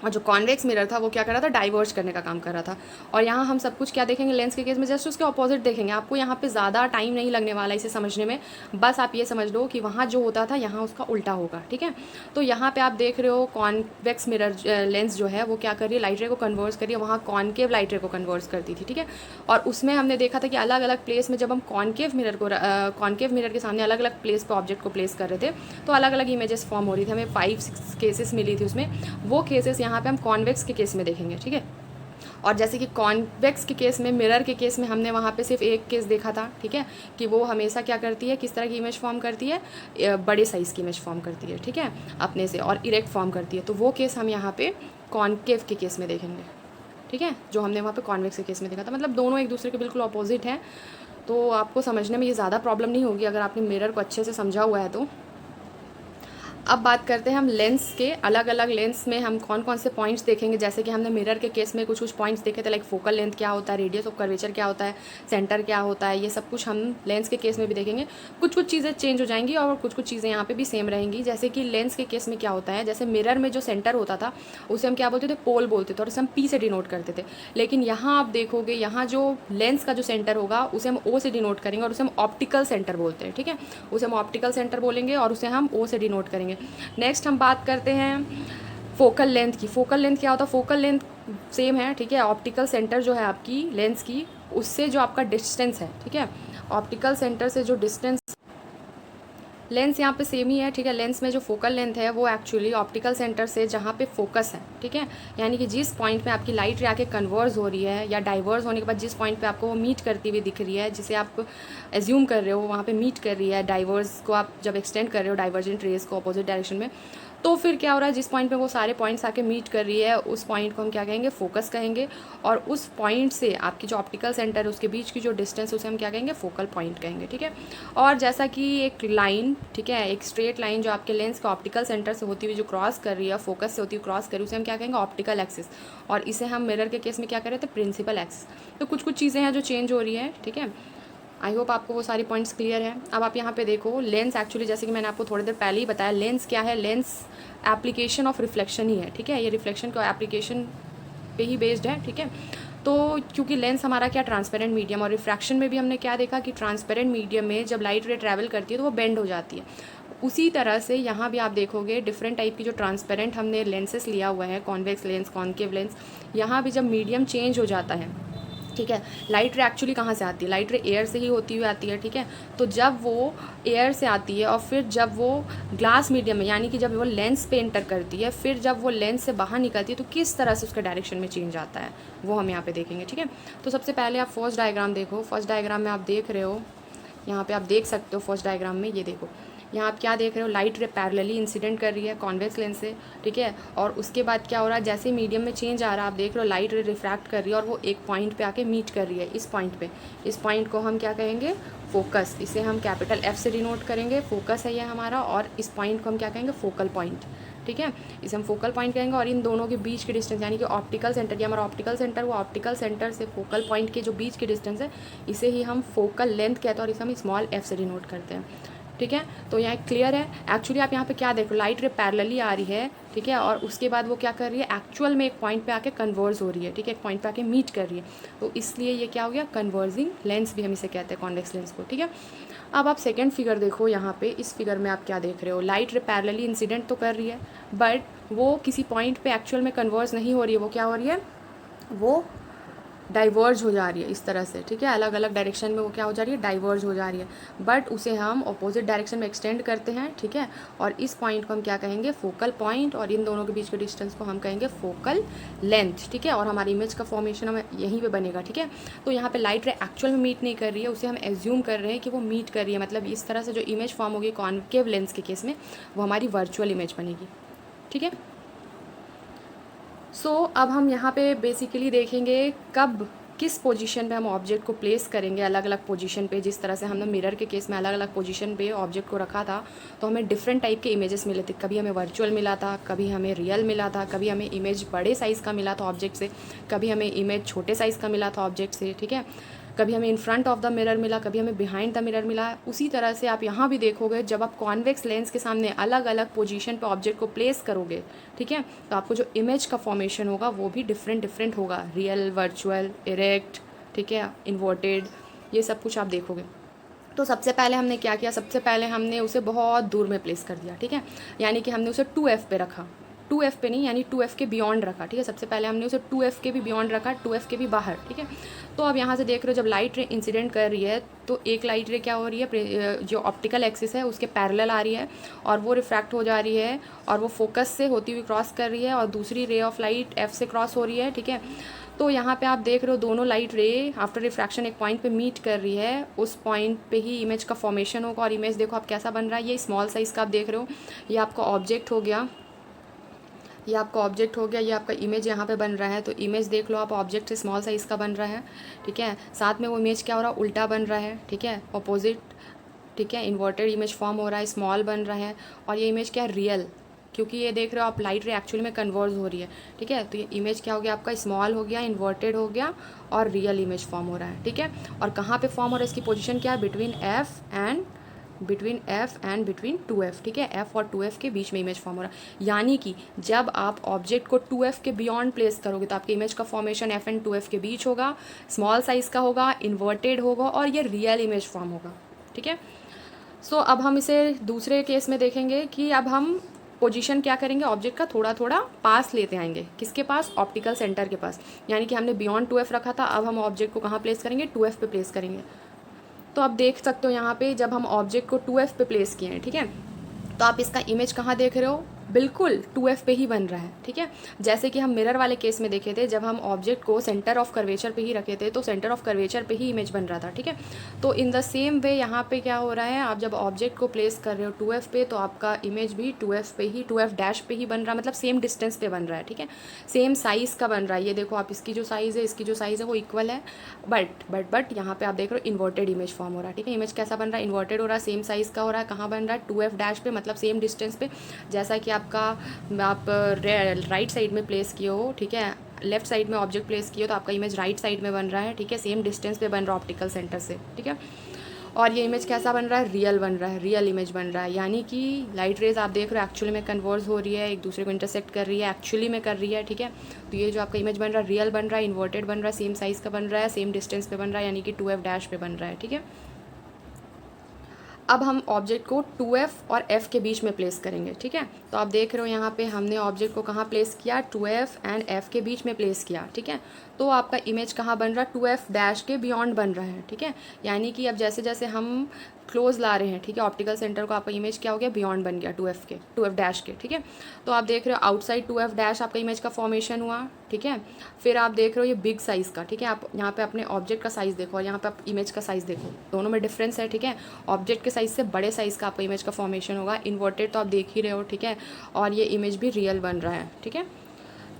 और जो कॉन्वेक्स मिरर था वो क्या कर रहा था, डाइवर्ज करने का काम कर रहा था। और यहाँ हम सब कुछ क्या देखेंगे, लेंस के केस में जस्ट उसके ऑपोजिट देखेंगे। आपको यहाँ पे ज़्यादा टाइम नहीं लगने वाला इसे समझने में, बस आप ये समझ लो कि वहाँ जो होता था यहाँ उसका उल्टा होगा, ठीक है। तो यहाँ पे आप देख रहे हो कॉन्वेक्स मिरर लेंस जो है वो क्या कर रही है, लाइट रे को कन्वर्स कर रही है, वहाँ कॉनकेव लाइट रे को कन्वर्स करती थी, ठीक है। और उसमें हमने देखा था कि अलग अलग प्लेस में जब हम कॉनकेव मिरर के सामने अलग अलग प्लेस पर ऑब्जेक्ट को प्लेस कर रहे थे तो अलग अलग इमेजेस फॉर्म हो रही थी। हमें 5-6 केसेस मिली थी उसमें, वो केसेस यहाँ पे हम कॉन्वेक्स के केस में देखेंगे, ठीक है। और जैसे कि कॉन्वेक्स के केस में, मिरर के केस में हमने वहाँ पे सिर्फ एक केस देखा था, ठीक है, कि वो हमेशा क्या करती है, किस तरह की इमेज फॉर्म करती है, बड़े साइज़ की इमेज फॉर्म करती है, ठीक है, अपने से, और इरेक्ट फॉर्म करती है। तो वो केस हम यहाँ पे कॉनकेव के केस में देखेंगे, ठीक है, जो हमने वहाँ पे कॉन्वेक्स के केस में देखा था। मतलब दोनों एक दूसरे के बिल्कुल अपोजिट हैं, तो आपको समझने में ये ज़्यादा प्रॉब्लम नहीं होगी अगर आपने मिरर को अच्छे से समझा हुआ है तो। अब बात करते हैं हम लेंस के। अलग अलग लेंस में हम कौन कौन से पॉइंट्स देखेंगे। जैसे कि हमने मिरर के केस में कुछ कुछ पॉइंट्स देखे थे, लाइक फोकल लेंथ क्या होता है, रेडियस ऑफ कर्वेचर क्या होता है, सेंटर क्या होता है, ये सब कुछ हम लेंस के केस में भी देखेंगे। कुछ कुछ चीज़ें चेंज हो जाएंगी और कुछ कुछ चीज़ें यहाँ पे भी सेम रहेंगी। जैसे कि लेंस के केस में क्या होता है, जैसे मिरर में जो सेंटर होता था उसे हम क्या बोलते थे, पोल बोलते थे, और उसे हम पी से डिनोट करते थे। लेकिन यहाँ आप देखोगे, यहाँ जो लेंस का जो सेंटर होगा उसे हम ओ से डिनोट करेंगे और उसे हम ऑप्टिकल सेंटर बोलते हैं। ठीक है, उसे हम ऑप्टिकल सेंटर बोलेंगे और उसे हम ओ से डिनोट करेंगे। नेक्स्ट हम बात करते हैं फोकल लेंथ की। फोकल लेंथ क्या होता है, फोकल लेंथ सेम है, ठीक है। ऑप्टिकल सेंटर जो है आपकी लेंस की, उससे जो आपका डिस्टेंस है, ठीक है, ऑप्टिकल सेंटर से जो डिस्टेंस, लेंस यहाँ पे सेम ही है, ठीक है। लेंस में जो फोकल लेंथ है वो एक्चुअली ऑप्टिकल सेंटर से जहाँ पे फोकस है, ठीक है, यानी कि जिस पॉइंट पे आपकी लाइट रे आके कन्वर्स हो रही है या डाइवर्स होने के बाद जिस पॉइंट पे आपको वो मीट करती हुई दिख रही है, जिसे आप एज्यूम कर रहे हो वहाँ पे मीट कर रही है, डाइवर्स को आप जब एक्सटेंड कर रहे हो डाइवर्जेंट रेज को अपोजिट डायरेक्शन में, तो फिर क्या हो रहा है, जिस पॉइंट पे वो सारे पॉइंट्स आके मीट कर रही है उस पॉइंट को हम क्या कहेंगे, फोकस कहेंगे। और उस पॉइंट से आपकी जो ऑप्टिकल सेंटर है उसके बीच की जो डिस्टेंस उसे हम क्या कहेंगे, फोकल पॉइंट कहेंगे, ठीक है। और जैसा कि एक लाइन, ठीक है, एक स्ट्रेट लाइन जो आपके लेंस का ऑप्टिकल सेंटर से होती हुई जो क्रॉस कर रही है, फोकस से होती हुई क्रॉस कर रही है, उसे हम क्या कहेंगे, ऑप्टिकल एक्सिस। और इसे हम मिरर के केस में क्या कर रहे थे, प्रिंसिपल एक्सिस। तो कुछ कुछ चीज़ें हैं जो चेंज हो रही है, ठीक है। आई होप आपको वो सारी पॉइंट्स क्लियर है। अब आप यहाँ पे देखो, लेंस एक्चुअली जैसे कि मैंने आपको थोड़ी देर पहले ही बताया, लेंस क्या है, लेंस एप्लीकेशन ऑफ रिफ्लेक्शन ही है, ठीक है। ये रिफ्लेक्शन का एप्लीकेशन पे ही बेस्ड है, ठीक है। तो क्योंकि लेंस हमारा क्या, ट्रांसपेरेंट मीडियम, और रिफ्रैक्शन में भी हमने क्या देखा कि ट्रांसपेरेंट मीडियम में जब लाइट रे ट्रैवल करती है तो वो बेंड हो जाती है। उसी तरह से यहाँ भी आप देखोगे डिफरेंट टाइप की जो ट्रांसपेरेंट हमने लेंसेस लिया हुआ है, कॉन्वेक्स लेंस, कॉन्केव लेंस, यहाँ भी जब मीडियम चेंज हो जाता है, ठीक है, लाइट रे एक्चुअली कहाँ से आती है, लाइट रे एयर से ही होती हुई आती है, ठीक है। तो जब वो एयर से आती है और फिर जब वो ग्लास मीडियम में, यानी कि जब वो लेंस पे एंटर करती है, फिर जब वो लेंस से बाहर निकलती है तो किस तरह से उसका डायरेक्शन में चेंज आता है वो हम यहाँ पे देखेंगे, ठीक है। तो सबसे पहले आप फर्स्ट डायग्राम देखो। फर्स्ट डायग्राम में आप देख रहे हो, यहाँ पे आप देख सकते हो फर्स्ट डायग्राम में, ये देखो यहाँ आप क्या देख रहे हो, लाइट रे पैरेलली इंसिडेंट कर रही है कॉन्वेक्स लेंस से, ठीक है। और उसके बाद क्या हो रहा है, जैसे मीडियम में चेंज आ रहा है आप देख रहे हो, लाइट रे रिफ्रैक्ट कर रही है और वो एक पॉइंट पे आके मीट कर रही है, इस पॉइंट पे। इस पॉइंट को हम क्या कहेंगे, फोकस। इसे हम कैपिटल F से डिनोट करेंगे, फोकस है ये हमारा। और इस पॉइंट को हम क्या कहेंगे, फोकल पॉइंट, ठीक है, इसे हम फोकल पॉइंट कहेंगे। और इन दोनों के बीच की डिस्टेंस, यानी कि ऑप्टिकल सेंटर, ये हमारा ऑप्टिकल सेंटर, वो ऑप्टिकल सेंटर से फोकल पॉइंट के जो बीच की डिस्टेंस है, इसे ही हम फोकल लेंथ कहते हैं और इसे हम स्मॉल f से डिनोट करते हैं, ठीक है। तो यहाँ क्लियर है। एक्चुअली आप यहाँ पे क्या देख रहे हो, लाइट रे पैरेलली आ रही है, ठीक है, और उसके बाद वो क्या कर रही है, एक्चुअल में एक पॉइंट पे आके कन्वर्ज हो रही है, ठीक है, एक पॉइंट पे आके मीट कर रही है। तो इसलिए ये क्या हो गया, कन्वर्जिंग लेंस भी हम इसे कहते हैं, कॉन्वेक्स लेंस को, ठीक है। अब आप सेकंड फिगर देखो, यहाँ पे इस फिगर में आप क्या देख रहे हो, लाइट रे पैरेलली इंसिडेंट तो कर रही है बट वो किसी पॉइंट पे एक्चुअल में कन्वर्ज नहीं हो रही है। वो क्या हो रही है, वो डाइवर्ज हो जा रही है इस तरह से, ठीक है, अलग अलग डायरेक्शन में वो क्या हो जा रही है, डाइवर्ज हो जा रही है। बट उसे हम अपोजिट डायरेक्शन में एक्सटेंड करते हैं, ठीक है। और इस पॉइंट को हम क्या कहेंगे, फोकल पॉइंट, और इन दोनों के बीच के डिस्टेंस को हम कहेंगे फोकल लेंथ, ठीक है। और हमारी इमेज का फॉर्मेशन हमें यहीं पे बनेगा, ठीक है। तो यहाँ पे लाइट रे एक्चुअल में मीट नहीं कर रही है, उसे हम एज्यूम कर रहे हैं कि वो मीट कर रही है। मतलब इस तरह से जो इमेज फॉर्म होगी कॉन्केव लेंस के केस में, वो हमारी वर्चुअल इमेज बनेगी, ठीक है। सो अब हम यहाँ पे बेसिकली देखेंगे कब किस पोजीशन पे हम ऑब्जेक्ट को प्लेस करेंगे, अलग अलग पोजीशन पे। जिस तरह से हमने मिरर के केस में अलग अलग पोजीशन पे ऑब्जेक्ट को रखा था तो हमें डिफरेंट टाइप के इमेजेस मिले थे। कभी हमें वर्चुअल मिला था, कभी हमें रियल मिला था, कभी हमें इमेज बड़े साइज़ का मिला था ऑब्जेक्ट से, कभी हमें इमेज छोटे साइज़ का मिला था ऑब्जेक्ट से, ठीक है। कभी हमें in front of the mirror मिला, कभी हमें बिहाइंड द मिरर मिला। उसी तरह से आप यहाँ भी देखोगे, जब आप कॉन्वेक्स लेंस के सामने अलग अलग पोजीशन पे ऑब्जेक्ट को प्लेस करोगे, ठीक है, तो आपको जो इमेज का फॉर्मेशन होगा वो भी डिफरेंट डिफरेंट होगा, रियल, वर्चुअल, इरेक्ट, ठीक है, इन्वर्टेड, ये सब कुछ आप देखोगे। तो सबसे पहले हमने क्या किया, सबसे पहले हमने उसे बहुत दूर में प्लेस कर दिया, ठीक है, यानी कि हमने उसे 2F पे रखा, 2F पे नहीं, यानी 2F के बियॉन्ड रखा, ठीक है। सबसे पहले हमने उसे 2F के भी बियॉन्ड रखा, 2F के भी बाहर, ठीक है। तो अब यहाँ से देख रहे हो, जब लाइट रे इंसिडेंट कर रही है तो एक लाइट रे क्या हो रही है, जो ऑप्टिकल एक्सिस है उसके पैरेलल आ रही है और वो रिफ्रैक्ट हो जा रही है और वो फोकस से होती हुई क्रॉस कर रही है और दूसरी रे ऑफ लाइट F से क्रॉस हो रही है, ठीक है। तो यहाँ पे आप देख रहे हो दोनों लाइट रे आफ्टर रिफ्रैक्शन एक पॉइंट पे मीट कर रही है, उस पॉइंट पे ही इमेज का फॉर्मेशन होगा। और इमेज देखो आप कैसा बन रहा है, ये स्मॉल साइज़ का आप देख रहे हो, ये आपका ऑब्जेक्ट हो गया, ये आपका ऑब्जेक्ट हो गया, ये आपका इमेज यहाँ पे बन रहा है। तो इमेज देख लो आप, ऑब्जेक्ट से स्मॉल साइज़ का बन रहा है, ठीक है। साथ में वो इमेज क्या हो रहा है, उल्टा बन रहा है, ठीक है, अपोजिट, ठीक है, इन्वर्टेड इमेज फॉर्म हो रहा है, स्मॉल बन रहा है, और ये इमेज क्या है, रियल, क्योंकि ये देख रहे हो आप लाइट रे एक्चुअली में कन्वर्ज हो रही है, ठीक है। तो ये इमेज क्या हो गया आपका, स्मॉल हो गया, इन्वर्टेड हो गया, और रियल इमेज फॉर्म हो रहा है, ठीक है। और कहाँ पे फॉर्म हो रहा है, इसकी पोजीशन क्या है, between F and between 2F, ठीक है, F और 2F के बीच में इमेज फॉर्म हो रहा है। यानी कि जब आप ऑब्जेक्ट को 2F के बियॉन्ड प्लेस करोगे तो आपके इमेज का फॉर्मेशन F एंड 2F के बीच होगा, स्मॉल साइज़ का होगा, इन्वर्टेड होगा, और ये रियल इमेज फॉर्म होगा, ठीक है। सो अब हम इसे दूसरे केस में देखेंगे कि अब हम पोजीशन क्या करेंगे, ऑब्जेक्ट का थोड़ा थोड़ा पास लेते आएंगे, किसके पास, ऑप्टिकल सेंटर के पास। यानी कि हमने बियॉन्ड 2F रखा था, अब हम ऑब्जेक्ट को कहाँ प्लेस करेंगे, 2F पे प्लेस करेंगे। तो आप देख सकते हो यहाँ पे जब हम ऑब्जेक्ट को 2F पे प्लेस किए हैं, ठीक है, तो आप इसका इमेज कहाँ देख रहे हो, बिल्कुल 2F पे ही बन रहा है, ठीक है। जैसे कि हम मिरर वाले केस में देखे थे, जब हम ऑब्जेक्ट को सेंटर ऑफ कर्वेचर पे ही रखे थे तो सेंटर ऑफ कर्वेचर पे ही इमेज बन रहा था, ठीक है। तो इन द सेम वे यहाँ पे क्या हो रहा है, आप जब ऑब्जेक्ट को प्लेस कर रहे हो 2F पे तो आपका इमेज भी 2F पे ही, 2F डैश पे ही बन रहा है, मतलब सेम डिस्टेंस पे बन रहा है, ठीक है, सेम साइज़ का बन रहा है। ये देखो आप, इसकी जो साइज़ है इसकी जो साइज़ है वो इक्वल है, बट यहाँ पे आप देख रहे हो इन्वर्टेड इमेज फॉर्म हो रहा है, ठीक है। इमेज कैसा बन रहा है, इन्वर्टेड हो रहा है, सेम साइज़ का हो रहा है, कहाँ बन रहा है, 2F डैश पे, मतलब सेम डिस्टेंस पे। जैसा कि आप राइट साइड में प्लेस किए हो, ठीक है, लेफ्ट साइड में ऑब्जेक्ट प्लेस किए हो तो आपका इमेज राइट साइड में बन रहा है, ठीक है, सेम डिस्टेंस पे बन रहा है ऑप्टिकल सेंटर से, ठीक है। और ये इमेज कैसा बन रहा है, रियल बन रहा है, रियल इमेज बन रहा है। यानी कि लाइट रेज आप देख रहे हो एक्चुअली में कन्वर्ज हो रही है, एक दूसरे को इंटरसेक्ट कर रही है, एक्चुअली में कर रही है, ठीक है। तो ये जो आपका इमेज बन रहा है रियल बन रहा है, इन्वर्टेड बन रहा है, सेम साइज़ का बन रहा है, सेम डिस्टेंस पे बन रहा है, यानी कि 2F डैश पे बन रहा है, ठीक है। अब हम ऑब्जेक्ट को 2F और F के बीच में प्लेस करेंगे, ठीक है। तो आप देख रहे हो यहाँ पे हमने ऑब्जेक्ट को कहाँ प्लेस किया, 2F एंड F के बीच में प्लेस किया, ठीक है। तो आपका इमेज कहाँ बन रहा है, 2F डैश के बियॉन्ड बन रहा है, ठीक है। यानी कि अब जैसे जैसे हम क्लोज ला रहे हैं, ठीक है, ऑप्टिकल सेंटर को, आपका इमेज क्या हो गया, बियॉन्ड बन गया 2F डैश के, ठीक है। तो आप देख रहे हो आउटसाइड 2F डैश आपका इमेज का फॉर्मेशन हुआ, ठीक है। फिर आप देख रहे हो ये बिग साइज़ का, ठीक है, आप यहाँ पे अपने ऑब्जेक्ट का साइज़ देखो और यहाँ पे आप इमेज का साइज़ देखो, दोनों में डिफरेंस है, ठीक है। ऑब्जेक्ट के साइज़ से बड़े साइज़ का आपका इमेज का फॉर्मेशन होगा, इन्वर्टेड तो आप देख ही रहे हो, ठीक है, और ये इमेज भी रियल बन रहा है, ठीक है।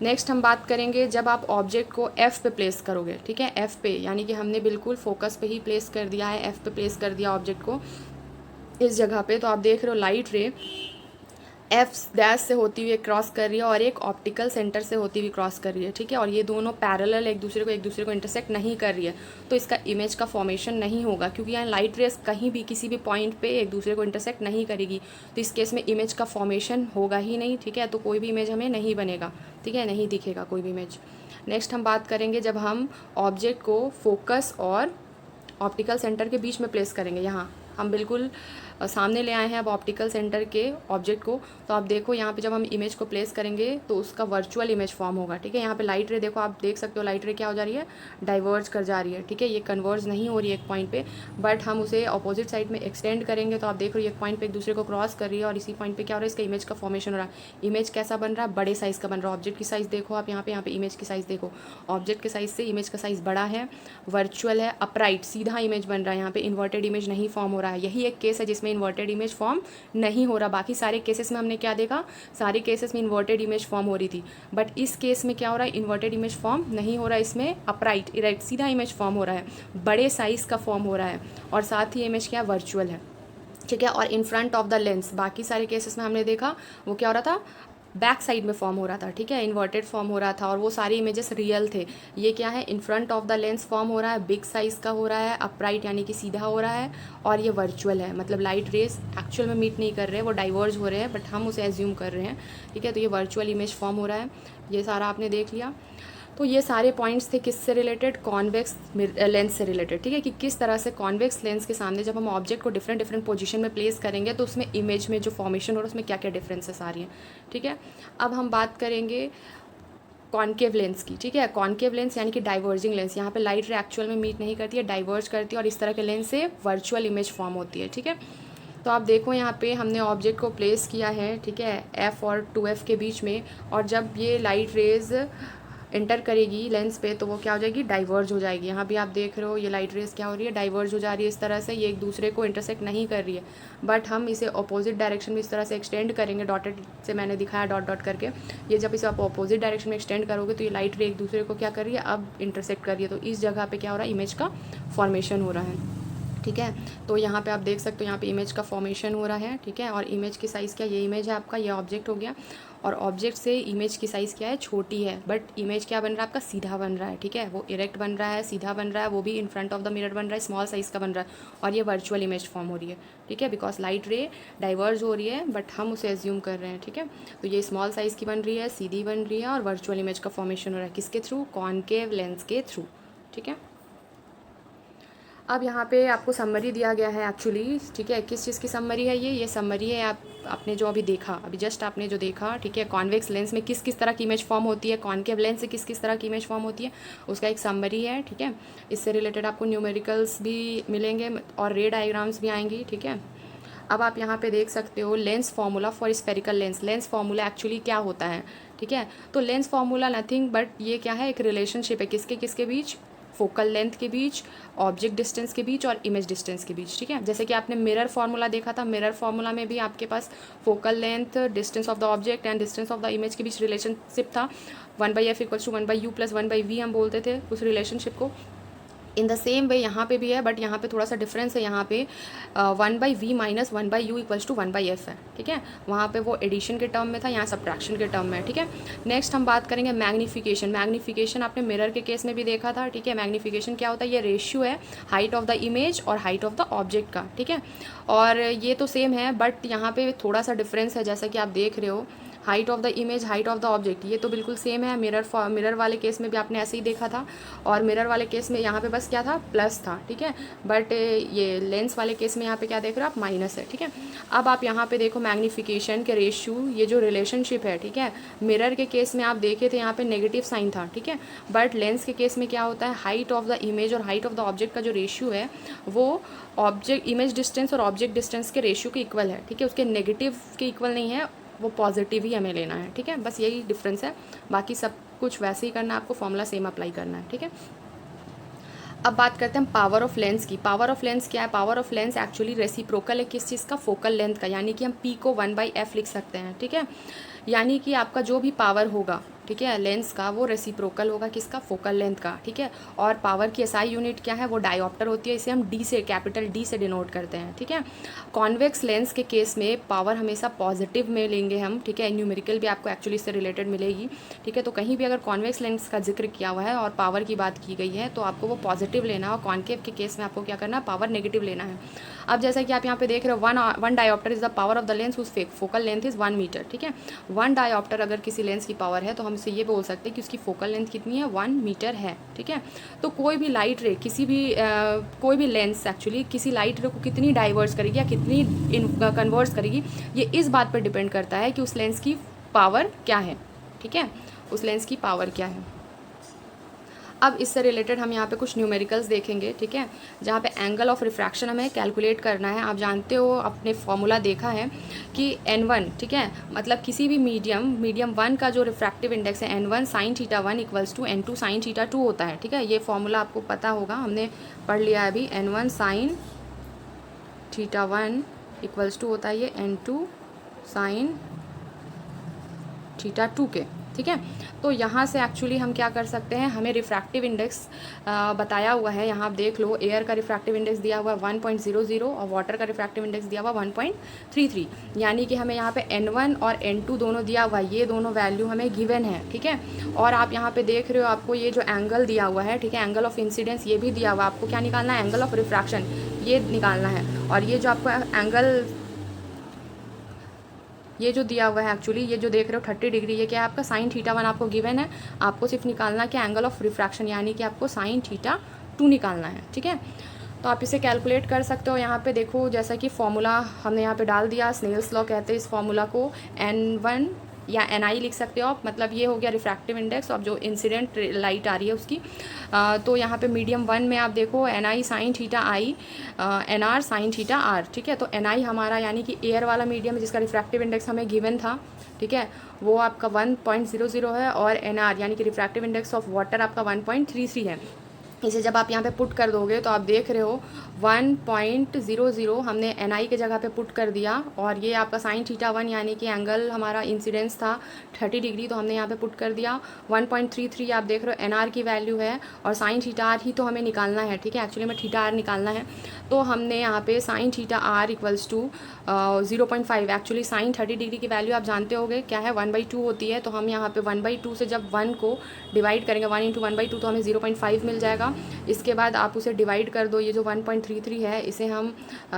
नेक्स्ट हम बात करेंगे जब आप ऑब्जेक्ट को F पे प्लेस करोगे, ठीक है, F पे, यानी कि हमने बिल्कुल फोकस पे ही प्लेस कर दिया है, F पे प्लेस कर दिया ऑब्जेक्ट को इस जगह पे। तो आप देख रहे हो लाइट रे F डैश से होती हुई क्रॉस कर रही है और एक ऑप्टिकल सेंटर से होती हुई क्रॉस कर रही है, ठीक है, और ये दोनों पैरेलल एक दूसरे को इंटरसेक्ट नहीं कर रही है, तो इसका इमेज का फॉर्मेशन नहीं होगा, क्योंकि यहाँ लाइट रेस कहीं भी किसी भी पॉइंट पे एक दूसरे को इंटरसेक्ट नहीं करेगी, तो इस केस में इमेज का फॉर्मेशन होगा ही नहीं, ठीक है। तो कोई भी इमेज हमें नहीं बनेगा, ठीक है, नहीं दिखेगा कोई भी इमेज। नेक्स्ट हम बात करेंगे जब हम ऑब्जेक्ट को फोकस और ऑप्टिकल सेंटर के बीच में प्लेस करेंगे, यहाँ हम बिल्कुल सामने ले आए हैं अब ऑप्टिकल सेंटर के ऑब्जेक्ट को। तो आप देखो यहाँ पे जब हम इमेज को प्लेस करेंगे तो उसका वर्चुअल इमेज फॉर्म होगा, ठीक है। यहाँ पे लाइट रे देखो, आप देख सकते हो लाइट रे क्या हो जा रही है, डाइवर्ज कर जा रही है, ठीक है, ये कन्वर्ज नहीं हो रही है एक पॉइंट पे, बट हम उसे अपोजिट साइड में एक्सटेंड करेंगे तो आप देख रहे हो एक पॉइंट पे एक दूसरे को क्रॉस कर रही है, और इसी पॉइंट पे क्या हो रहा है, इसका इमेज का फॉर्मेशन हो रहा है। इमेज कैसा बन रहा है, बड़े साइज़ का बन रहा है। ऑब्जेक्ट की साइज़ देखो आप यहाँ पे इमेज की साइज़ देखो, ऑब्जेक्ट के साइज़ से इमेज का साइज़ बड़ा है, वर्चुअल है, अपराइट सीधा इमेज बन रहा है, यहाँ पे इन्वर्टेड इमेज नहीं फॉर्म हो रहा है। यही एक केस है जिसमें इन्वर्टेड इमेज फॉर्म नहीं हो रहा, बाकी सारे केसेस में हमने क्या देखा, सारे केसेस में इन्वर्टेड इमेज फॉर्म हो रही थी, बट इस केस में क्या हो रहा है, इन्वर्टेड इमेज फॉर्म नहीं हो रहा है, इसमें अपराइट इरेक्ट सीधा इमेज फॉर्म हो रहा है, बड़े साइज का फॉर्म हो रहा है, और साथ ही इमेज क्या वर्चुअल है, ठीक है, और in front of the lens. बाकी सारे केसेस में हमने देखा वो क्या हो रहा था, बैक साइड में फॉर्म हो रहा था, ठीक है, इन्वर्टेड फॉर्म हो रहा था, और वो सारे इमेजेस रियल थे। ये क्या है, in front of the lens form हो रहा है, बिग साइज़ का हो रहा है, अपराइट यानी कि सीधा हो रहा है, और ये वर्चुअल है, मतलब लाइट रेस एक्चुअल में मीट नहीं कर रहे हैं, वो डाइवर्ज हो रहे हैं, बट हम उसे एज्यूम कर रहे हैं, ठीक है। तो ये वर्चुअल इमेज फॉर्म हो रहा है, ये सारा आपने देख लिया। तो ये सारे पॉइंट्स थे किससे रिलेटेड, कॉन्वेक्स लेंस से रिलेटेड, ठीक है, कि किस तरह से कॉन्वेक्स लेंस के सामने जब हम ऑब्जेक्ट को डिफरेंट डिफरेंट पोजीशन में प्लेस करेंगे तो उसमें इमेज में जो फॉर्मेशन हो रहा है उसमें क्या क्या डिफरेंसेस आ रही हैं, ठीक है। अब हम बात करेंगे कॉन्केव लेंस की, ठीक है। कॉन्केव लेंस यानी कि डाइवर्जिंग लेंस, यहाँ पे लाइट रे एक्चुअल में मीट नहीं करती है, डाइवर्ज करती है, और इस तरह के लेंस से वर्चुअल इमेज फॉर्म होती है, ठीक है। तो आप देखो यहाँ पे हमने ऑब्जेक्ट को प्लेस किया है, ठीक है, F और 2F के बीच में, और जब ये लाइट रेज एंटर करेगी लेंस पे तो वो क्या हो जाएगी, डाइवर्ज हो जाएगी। यहाँ भी आप देख रहे हो ये लाइट रेज क्या हो रही है, डाइवर्ज हो जा रही है इस तरह से, ये एक दूसरे को इंटरसेक्ट नहीं कर रही है, बट हम इसे अपोजिट डायरेक्शन में इस तरह से एक्सटेंड करेंगे, डॉटेड से मैंने दिखाया डॉट डॉट करके। ये जब इसे आप अपोजिट डायरेक्शन में एक्सटेंड करोगे तो ये लाइट रे एक दूसरे को क्या कर रही है, अब इंटरसेक्ट कर रही है, तो इस जगह पर क्या हो रहा है, इमेज का फॉर्मेशन हो रहा है, ठीक है। तो यहाँ पे आप देख सकते हो, यहाँ पे इमेज का फॉर्मेशन हो रहा है, ठीक है। और इमेज की साइज़ क्या, ये इमेज है आपका, ये ऑब्जेक्ट हो गया, और ऑब्जेक्ट से इमेज की साइज़ क्या है, छोटी है, बट इमेज क्या बन रहा है आपका, सीधा बन रहा है, ठीक है। वो इरेक्ट बन रहा है, सीधा बन रहा है, वो भी in front of the mirror बन रहा है, स्मॉल साइज़ का बन रहा है, और ये वर्चुअल इमेज फॉर्म हो रही है, ठीक है, बिकॉज लाइट रे डाइवर्ज हो रही है, बट हम उसे एज्यूम कर रहे हैं, ठीक है। तो ये स्मॉल साइज़ की बन रही है, सीधी बन रही है, और वर्चुअल इमेज का फॉर्मेशन हो रहा है, किसके थ्रू, कॉनकेव लेंस के थ्रू, ठीक है। अब यहाँ पे आपको समरी दिया गया है एक्चुअली, ठीक है। किस चीज़ की समरी है ये समरी है आपने जो अभी देखा, अभी जस्ट आपने जो देखा, ठीक है, कॉन्वेक्स लेंस में किस किस तरह की इमेज फॉर्म होती है, कॉनकेव लेंस से किस किस तरह की इमेज फॉर्म होती है, उसका एक समरी है, ठीक है। इससे रिलेटेड आपको न्यूमेरिकल्स भी मिलेंगे और रे डायग्राम्स भी आएंगी, ठीक है। अब आप यहाँ पे देख सकते हो lens formula for spherical lens. Lens formula actually क्या होता है, ठीक है। तो लेंस फार्मूला नथिंग बट ये क्या है, एक रिलेशनशिप है, किसके किसके बीच, फोकल लेंथ के बीच, ऑब्जेक्ट डिस्टेंस के बीच और इमेज डिस्टेंस के बीच, ठीक है। जैसे कि आपने मिरर फार्मूला देखा था, मिरर फार्मूला में भी आपके पास focal length, distance of the object and distance of the image के बीच रिलेशनशिप था। 1/f = 1/u + 1/v हम बोलते थे उस रिलेशनशिप को। इन द सेम वे यहाँ पे भी है, बट यहाँ पे थोड़ा सा डिफरेंस है, यहाँ पे 1/v - 1/u = 1/f है, ठीक है। वहाँ पे वो एडिशन के टर्म में था, यहाँ सब्ट्रैक्शन के टर्म में, ठीक है। नेक्स्ट हम बात करेंगे मैग्नीफिकेशन। मैग्नीफिकेशन आपने मिरर के केस में भी देखा था, ठीक है। मैग्नीफिकेशन क्या होता है, ये रेशियो है हाइट ऑफ द इमेज और हाइट ऑफ द ऑब्जेक्ट का, ठीक है। और ये तो सेम है, बट यहाँ पे थोड़ा सा डिफरेंस है, जैसा कि आप देख रहे हो, height of the image, height of the object, ये तो बिल्कुल सेम है। मिरर वाले केस में भी आपने ऐसे ही देखा था, और मिरर वाले केस में यहाँ पे बस क्या था, प्लस था, ठीक है। बट ये लेंस वाले केस में यहाँ पे क्या देख रहे हो आप, माइनस है, ठीक है। अब आप यहाँ पे देखो मैग्नीफिकेशन के रेशियो, ये जो रिलेशनशिप है, ठीक है। मिरर के केस में आप देखे थे यहाँ पे नेगेटिव साइन था, ठीक है। बट लेंस के केस में क्या होता है, हाइट ऑफ द इमेज और हाइट ऑफ द ऑब्जेक्ट का जो रेशियो है वो ऑब्जेक्ट इमेज डिस्टेंस और ऑब्जेक्ट डिस्टेंस के रेशियो के इक्वल है, ठीक है। उसके नेगेटिव के इक्वल नहीं है, वो पॉजिटिव ही हमें लेना है, ठीक है। बस यही डिफरेंस है, बाकी सब कुछ वैसे ही करना है, आपको फॉर्मूला सेम अप्लाई करना है, ठीक है। अब बात करते हैं पावर ऑफ लेंस की। पावर ऑफ लेंस क्या है, power of lens actually reciprocal है किस चीज़ का, फोकल लेंथ का, यानी कि हम P को 1/f लिख सकते हैं, ठीक है। यानी कि आपका जो भी पावर होगा, ठीक है, लेंस का, वो रेसिप्रोकल होगा किसका, फोकल लेंथ का, ठीक है। और पावर की SI यूनिट क्या है, वो डायोप्टर होती है, इसे हम D से, कैपिटल D से डिनोट करते हैं, ठीक है। कॉन्वेक्स लेंस के केस में पावर हमेशा पॉजिटिव में लेंगे हम, ठीक है। न्यूमेरिकल भी आपको एक्चुअली इससे रिलेटेड मिलेगी, ठीक है। तो कहीं भी अगर कॉन्वेक्स लेंस का जिक्र किया हुआ है और पावर की बात की गई है तो आपको वो पॉजिटिव लेना है, और कॉन्केव के केस में आपको क्या करना है, पावर नेगेटिव लेना है। अब जैसा कि आप यहाँ पे देख रहे हो, one dioptre is the power of the lens whose focal length is 1 metre, ठीक है। 1 डायोप्टर अगर किसी लेंस की पावर है तो हम इसे ये बोल सकते हैं कि उसकी फोकल लेंथ कितनी है, 1 मीटर है, ठीक है। तो कोई भी लाइट रे, कोई भी लेंस एक्चुअली किसी लाइट रे को कितनी डाइवर्स करेगी या कितनी कन्वर्स करेगी, ये इस बात पर डिपेंड करता है कि उस लेंस की पावर क्या है, ठीक है, उस लेंस की पावर क्या है। अब इससे रिलेटेड हम यहाँ पे कुछ न्यूमेरिकल्स देखेंगे, ठीक है, जहाँ पे एंगल ऑफ रिफ्रैक्शन हमें कैलकुलेट करना है। आप जानते हो, अपने फॉर्मूला देखा है कि N1, ठीक है, मतलब किसी भी मीडियम 1 का जो रिफ्रैक्टिव इंडेक्स है N1 sin θ1 = N2 sin θ2 होता है, ठीक है। ये फॉर्मूला आपको पता होगा, हमने पढ़ लिया है अभी। N1 sin θ1 = होता है ये N2 sin θ2 के, ठीक है। तो यहाँ से एक्चुअली हम क्या कर सकते हैं, हमें रिफ्रैक्टिव इंडेक्स बताया हुआ है, यहाँ आप देख लो, एयर का रिफ्रैक्टिव इंडेक्स दिया हुआ है 1.00 और वाटर का रिफ्रैक्टिव इंडेक्स दिया हुआ 1.33, यानी कि हमें यहाँ पे N1 और N2 दोनों दिया हुआ है, ये दोनों वैल्यू हमें गिवन है, ठीक है। और आप यहाँ पे देख रहे हो, आपको ये जो एंगल दिया हुआ है, ठीक है, एंगल ऑफ इंसिडेंस ये भी दिया हुआ है, आपको क्या निकालना है, एंगल ऑफ रिफ्रैक्शन ये निकालना है। और ये जो आपको एंगल ये जो दिया हुआ है एक्चुअली, ये जो देख रहे हो 30 डिग्री, ये क्या है आपका sin θ1 आपको गिवन है, आपको सिर्फ निकालना है कि एंगल ऑफ रिफ्रैक्शन, यानी कि आपको sin θ2 निकालना है, ठीक है। तो आप इसे कैलकुलेट कर सकते हो। यहाँ पे देखो, जैसा कि फॉर्मूला हमने यहाँ पे डाल दिया, स्नेल्स लॉ कहते हैं इस फॉर्मूला को, N1 या NI लिख सकते हो आप, मतलब ये हो गया रिफ्रैक्टिव इंडेक्स, और जो इंसिडेंट लाइट आ रही है उसकी। तो यहाँ पे मीडियम 1 में आप देखो NI sin θi, NR sin θr, ठीक है। तो NI हमारा यानी कि एयर वाला मीडियम है जिसका रिफ्रैक्टिव इंडेक्स हमें गिवन था, ठीक है, वो आपका 1.00 है, और NR यानी कि रिफ्रैक्टिव इंडेक्स ऑफ वाटर आपका 1.33 है। इसे जब आप यहाँ पे पुट कर दोगे तो आप देख रहे हो 1.00 हमने NI के जगह पे पुट कर दिया, और ये आपका साइन थीटा 1 यानी कि एंगल हमारा इंसिडेंस था 30 डिग्री, तो हमने यहाँ पे पुट कर दिया। 1.33 आप देख रहे हो NR की वैल्यू है, और साइन थीटा R ही तो हमें निकालना है, ठीक है, एक्चुअली में थीटा R निकालना है। तो हमने यहाँ पे sine theta R equals to 0.5, actually sine 30 degree की वैल्यू आप जानते होगे क्या है, 1/2 होती है। तो हम यहाँ पे 1/2 से जब 1 को डिवाइड करेंगे, 1 इंटू 1/2, तो हमें 0.5 मिल जाएगा। इसके बाद आप उसे डिवाइड कर दो, ये जो 1.33 है इसे हम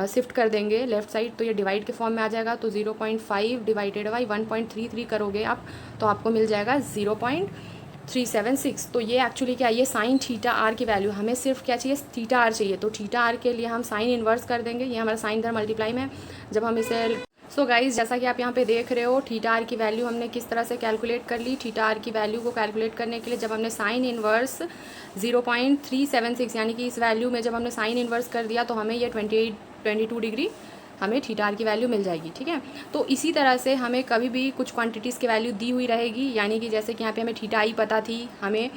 शिफ्ट कर देंगे लेफ्ट साइड, तो ये डिवाइड के फॉर्म में आ जाएगा। तो 0.5 डिवाइडेड बाई 1.33 करोगे आप, तो आपको मिल जाएगा 0.376। तो ये एक्चुअली क्या है, ये साइन थीटा R की वैल्यू, हमें सिर्फ क्या चाहिए, थीटा R चाहिए। तो थीटा R के लिए हम साइन इन्वर्स कर देंगे, ये हमारा साइन इधर मल्टीप्लाई में जब हम इसे सो गाइज़ जैसा कि आप यहाँ पे देख रहे हो, थीटा R की वैल्यू हमने किस तरह से कैलकुलेट कर ली। थीटा R की वैल्यू को कैलकुलेट करने के लिए जब हमने साइन इन्वर्स 0.376 यानी कि इस वैल्यू में जब हमने साइन इन्वर्स कर दिया, तो हमें ये 22 डिग्री हमें थीटा R की वैल्यू मिल जाएगी, ठीक है। तो इसी तरह से हमें कभी भी कुछ क्वांटिटीज़ की वैल्यू दी हुई रहेगी, यानी कि जैसे कि यहाँ पे हमें थीटा I पता थी, हमें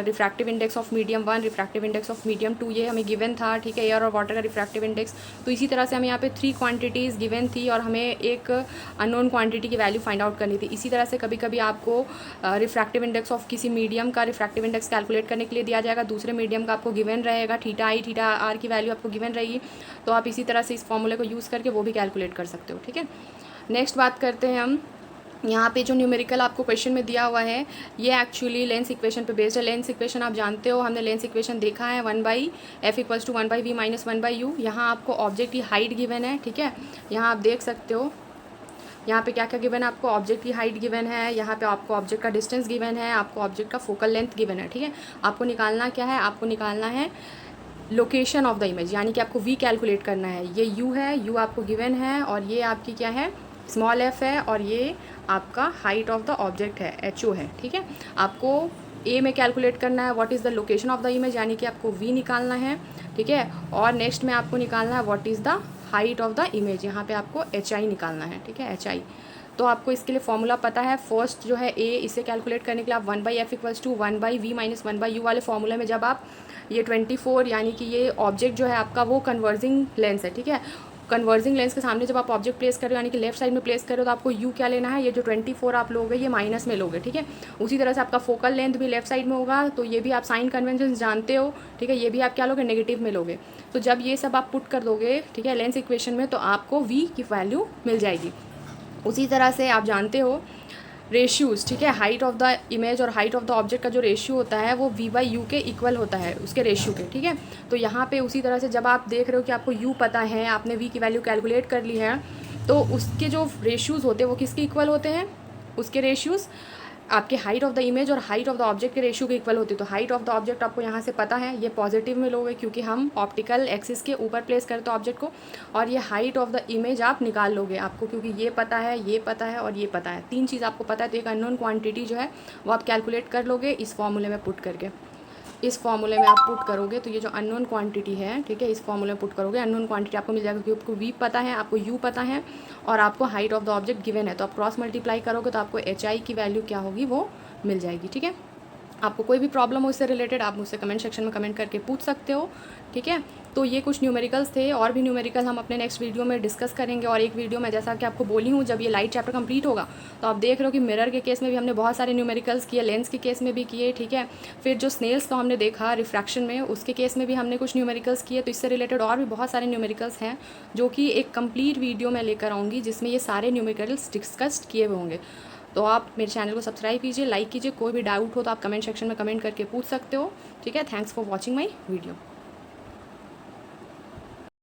refractive index of medium 1, refractive index of medium 2 ये हमें गिवन था, ठीक है, एयर और वाटर का रिफ्रैक्टिव इंडेक्स। तो इसी तरह से हमें यहाँ पे 3 क्वांटिटीज़ गिवन थी और हमें एक अननोन क्वांटिटी की वैल्यू फाइंड आउट करनी थी। इसी तरह से कभी कभी आपको रिफ्रैक्टिव इंडेक्स ऑफ किसी मीडियम का रिफ्रैक्टिव इंडेक्स कैलकुलेट करने के लिए दिया जाएगा, दूसरे मीडियम का आपको गिवन रहेगा, थीटा I थीटा R की वैल्यू आपको गिवन रहेगी। तो आप इसी तरह से इस फॉर्मूले को यूज़ करके वो भी कैलकुलेट कर सकते हो, ठीक है। नेक्स्ट बात करते हैं हम, यहाँ पे जो न्यूमेरिकल आपको क्वेश्चन में दिया हुआ है ये एक्चुअली लेंस इक्वेशन पे बेस्ड है। लेंस इक्वेशन आप जानते हो, हमने लेंस इक्वेशन देखा है 1/f = 1/v - 1/u। यहाँ आपको ऑब्जेक्ट की हाइट गिवन है, ठीक है, यहाँ आप देख सकते हो यहाँ पे क्या क्या गिवन है आपको, ऑब्जेक्ट की हाइट गिवन है, यहाँ पे आपको ऑब्जेक्ट का डिस्टेंस गिवन है, आपको ऑब्जेक्ट का फोकल लेंथ गिवन है, ठीक है। आपको निकालना क्या है, आपको निकालना है लोकेशन ऑफ द इमेज, यानी कि आपको v कैलकुलेट करना है। ये u है, u आपको गिवन है, और ये आपकी क्या है, स्मॉल f है, और ये आपका हाइट ऑफ द ऑब्जेक्ट है, ho है, ठीक है। आपको a में कैलकुलेट करना है what is the location of the image, यानी कि आपको v निकालना है, ठीक है। और नेक्स्ट में आपको निकालना है what is the height of the image, यहाँ पे आपको hi निकालना है, ठीक है, hi। तो आपको इसके लिए फॉर्मूला पता है, फर्स्ट जो है a, इसे कैलकुलेट करने के लिए आप 1/f = 1/v - 1/u वाले फॉर्मूले में जब आप ये 24 यानी कि ये ऑब्जेक्ट जो है आपका वो कन्वर्जिंग लेंस है, ठीक है। कन्वर्जिंग लेंस के सामने जब आप ऑब्जेक्ट प्लेस कर रहे हो यानी कि लेफ्ट साइड में प्लेस कर रहे हो, तो आपको u क्या लेना है, ये जो 24 आप लोगे ये माइनस में लोगे, ठीक है। उसी तरह से आपका फोकल लेंथ भी लेफ्ट साइड में होगा, तो ये भी आप साइन कन्वेंशन जानते हो, ठीक है, ये भी आप क्या लोगे, नेगेटिव में लोगे। तो जब ये सब आप पुट कर दोगे, ठीक है, लेंस इक्वेशन में, तो आपको v की वैल्यू मिल जाएगी। उसी तरह से आप जानते हो रेशियोज़, ठीक है, हाइट ऑफ द इमेज और हाइट ऑफ द ऑब्जेक्ट का जो रेशियो होता है वो v/u के इक्वल होता है, उसके रेशियो के, ठीक है। तो यहाँ पे उसी तरह से जब आप देख रहे हो कि आपको u पता है, आपने v की वैल्यू कैलकुलेट कर ली है, तो उसके जो रेशियोज़ होते हैं वो किसके इक्वल होते हैं, उसके रेशियोज़ आपके हाइट ऑफ द इमेज और हाइट ऑफ द ऑब्जेक्ट के रेशियो के इक्वल होती है। तो हाइट ऑफ द ऑब्जेक्ट आपको यहाँ से पता है, ये पॉजिटिव में लोगे क्योंकि हम ऑप्टिकल एक्सिस के ऊपर प्लेस करते हैं ऑब्जेक्ट को, और ये हाइट ऑफ द इमेज आप निकाल लोगे आपको, क्योंकि ये पता है, ये पता है और ये पता है, 3 चीज़ आपको पता है। तो एक अननोन क्वांटिटी जो है वो आप कैलकुलेट कर लोगे इस फॉर्मूले में पुट करके, इस फॉर्मूले में आप पुट करोगे तो ये जो अननोन क्वांटिटी है, ठीक है, इस फॉर्मूले में पुट करोगे, अननोन क्वांटिटी आपको मिल जाएगा क्योंकि आपको v पता है, आपको u पता है और आपको height of the object given है। तो आप क्रॉस मल्टीप्लाई करोगे तो आपको hi की वैल्यू क्या होगी, वो मिल जाएगी, ठीक है। आपको कोई भी प्रॉब्लम हो इससे रिलेटेड आप मुझसे कमेंट सेक्शन में कमेंट करके पूछ सकते हो, ठीक है। तो ये कुछ न्यूमेरिकल्स थे, और भी न्यूमेरिकल हम अपने नेक्स्ट वीडियो में डिस्कस करेंगे। और एक वीडियो में जैसा कि आपको बोली हूँ, जब ये लाइट चैप्टर कंप्लीट होगा तो आप देख रहे हो कि मिरर के केस में भी हमने बहुत सारे न्यूमेरिकल्स किए, लेंस के केस में भी किए, ठीक है। फिर जो स्नेल्स का हमने देखा रिफ्रैक्शन में, उसके केस में भी हमने कुछ न्यूमेरिकल्स किए। तो इससे रिलेटेड और भी बहुत सारे न्यूमेरिकल्स हैं जो कि एक कंप्लीट वीडियो में लेकर आऊँगी जिसमें ये सारे न्यूमेरिकल्स डिस्कस्ड किए हुए होंगे। तो आप मेरे चैनल को सब्सक्राइब कीजिए, लाइक कीजिए, कोई भी डाउट हो तो आप कमेंट सेक्शन में कमेंट करके पूछ सकते हो, ठीक है। Thanks for watching my video.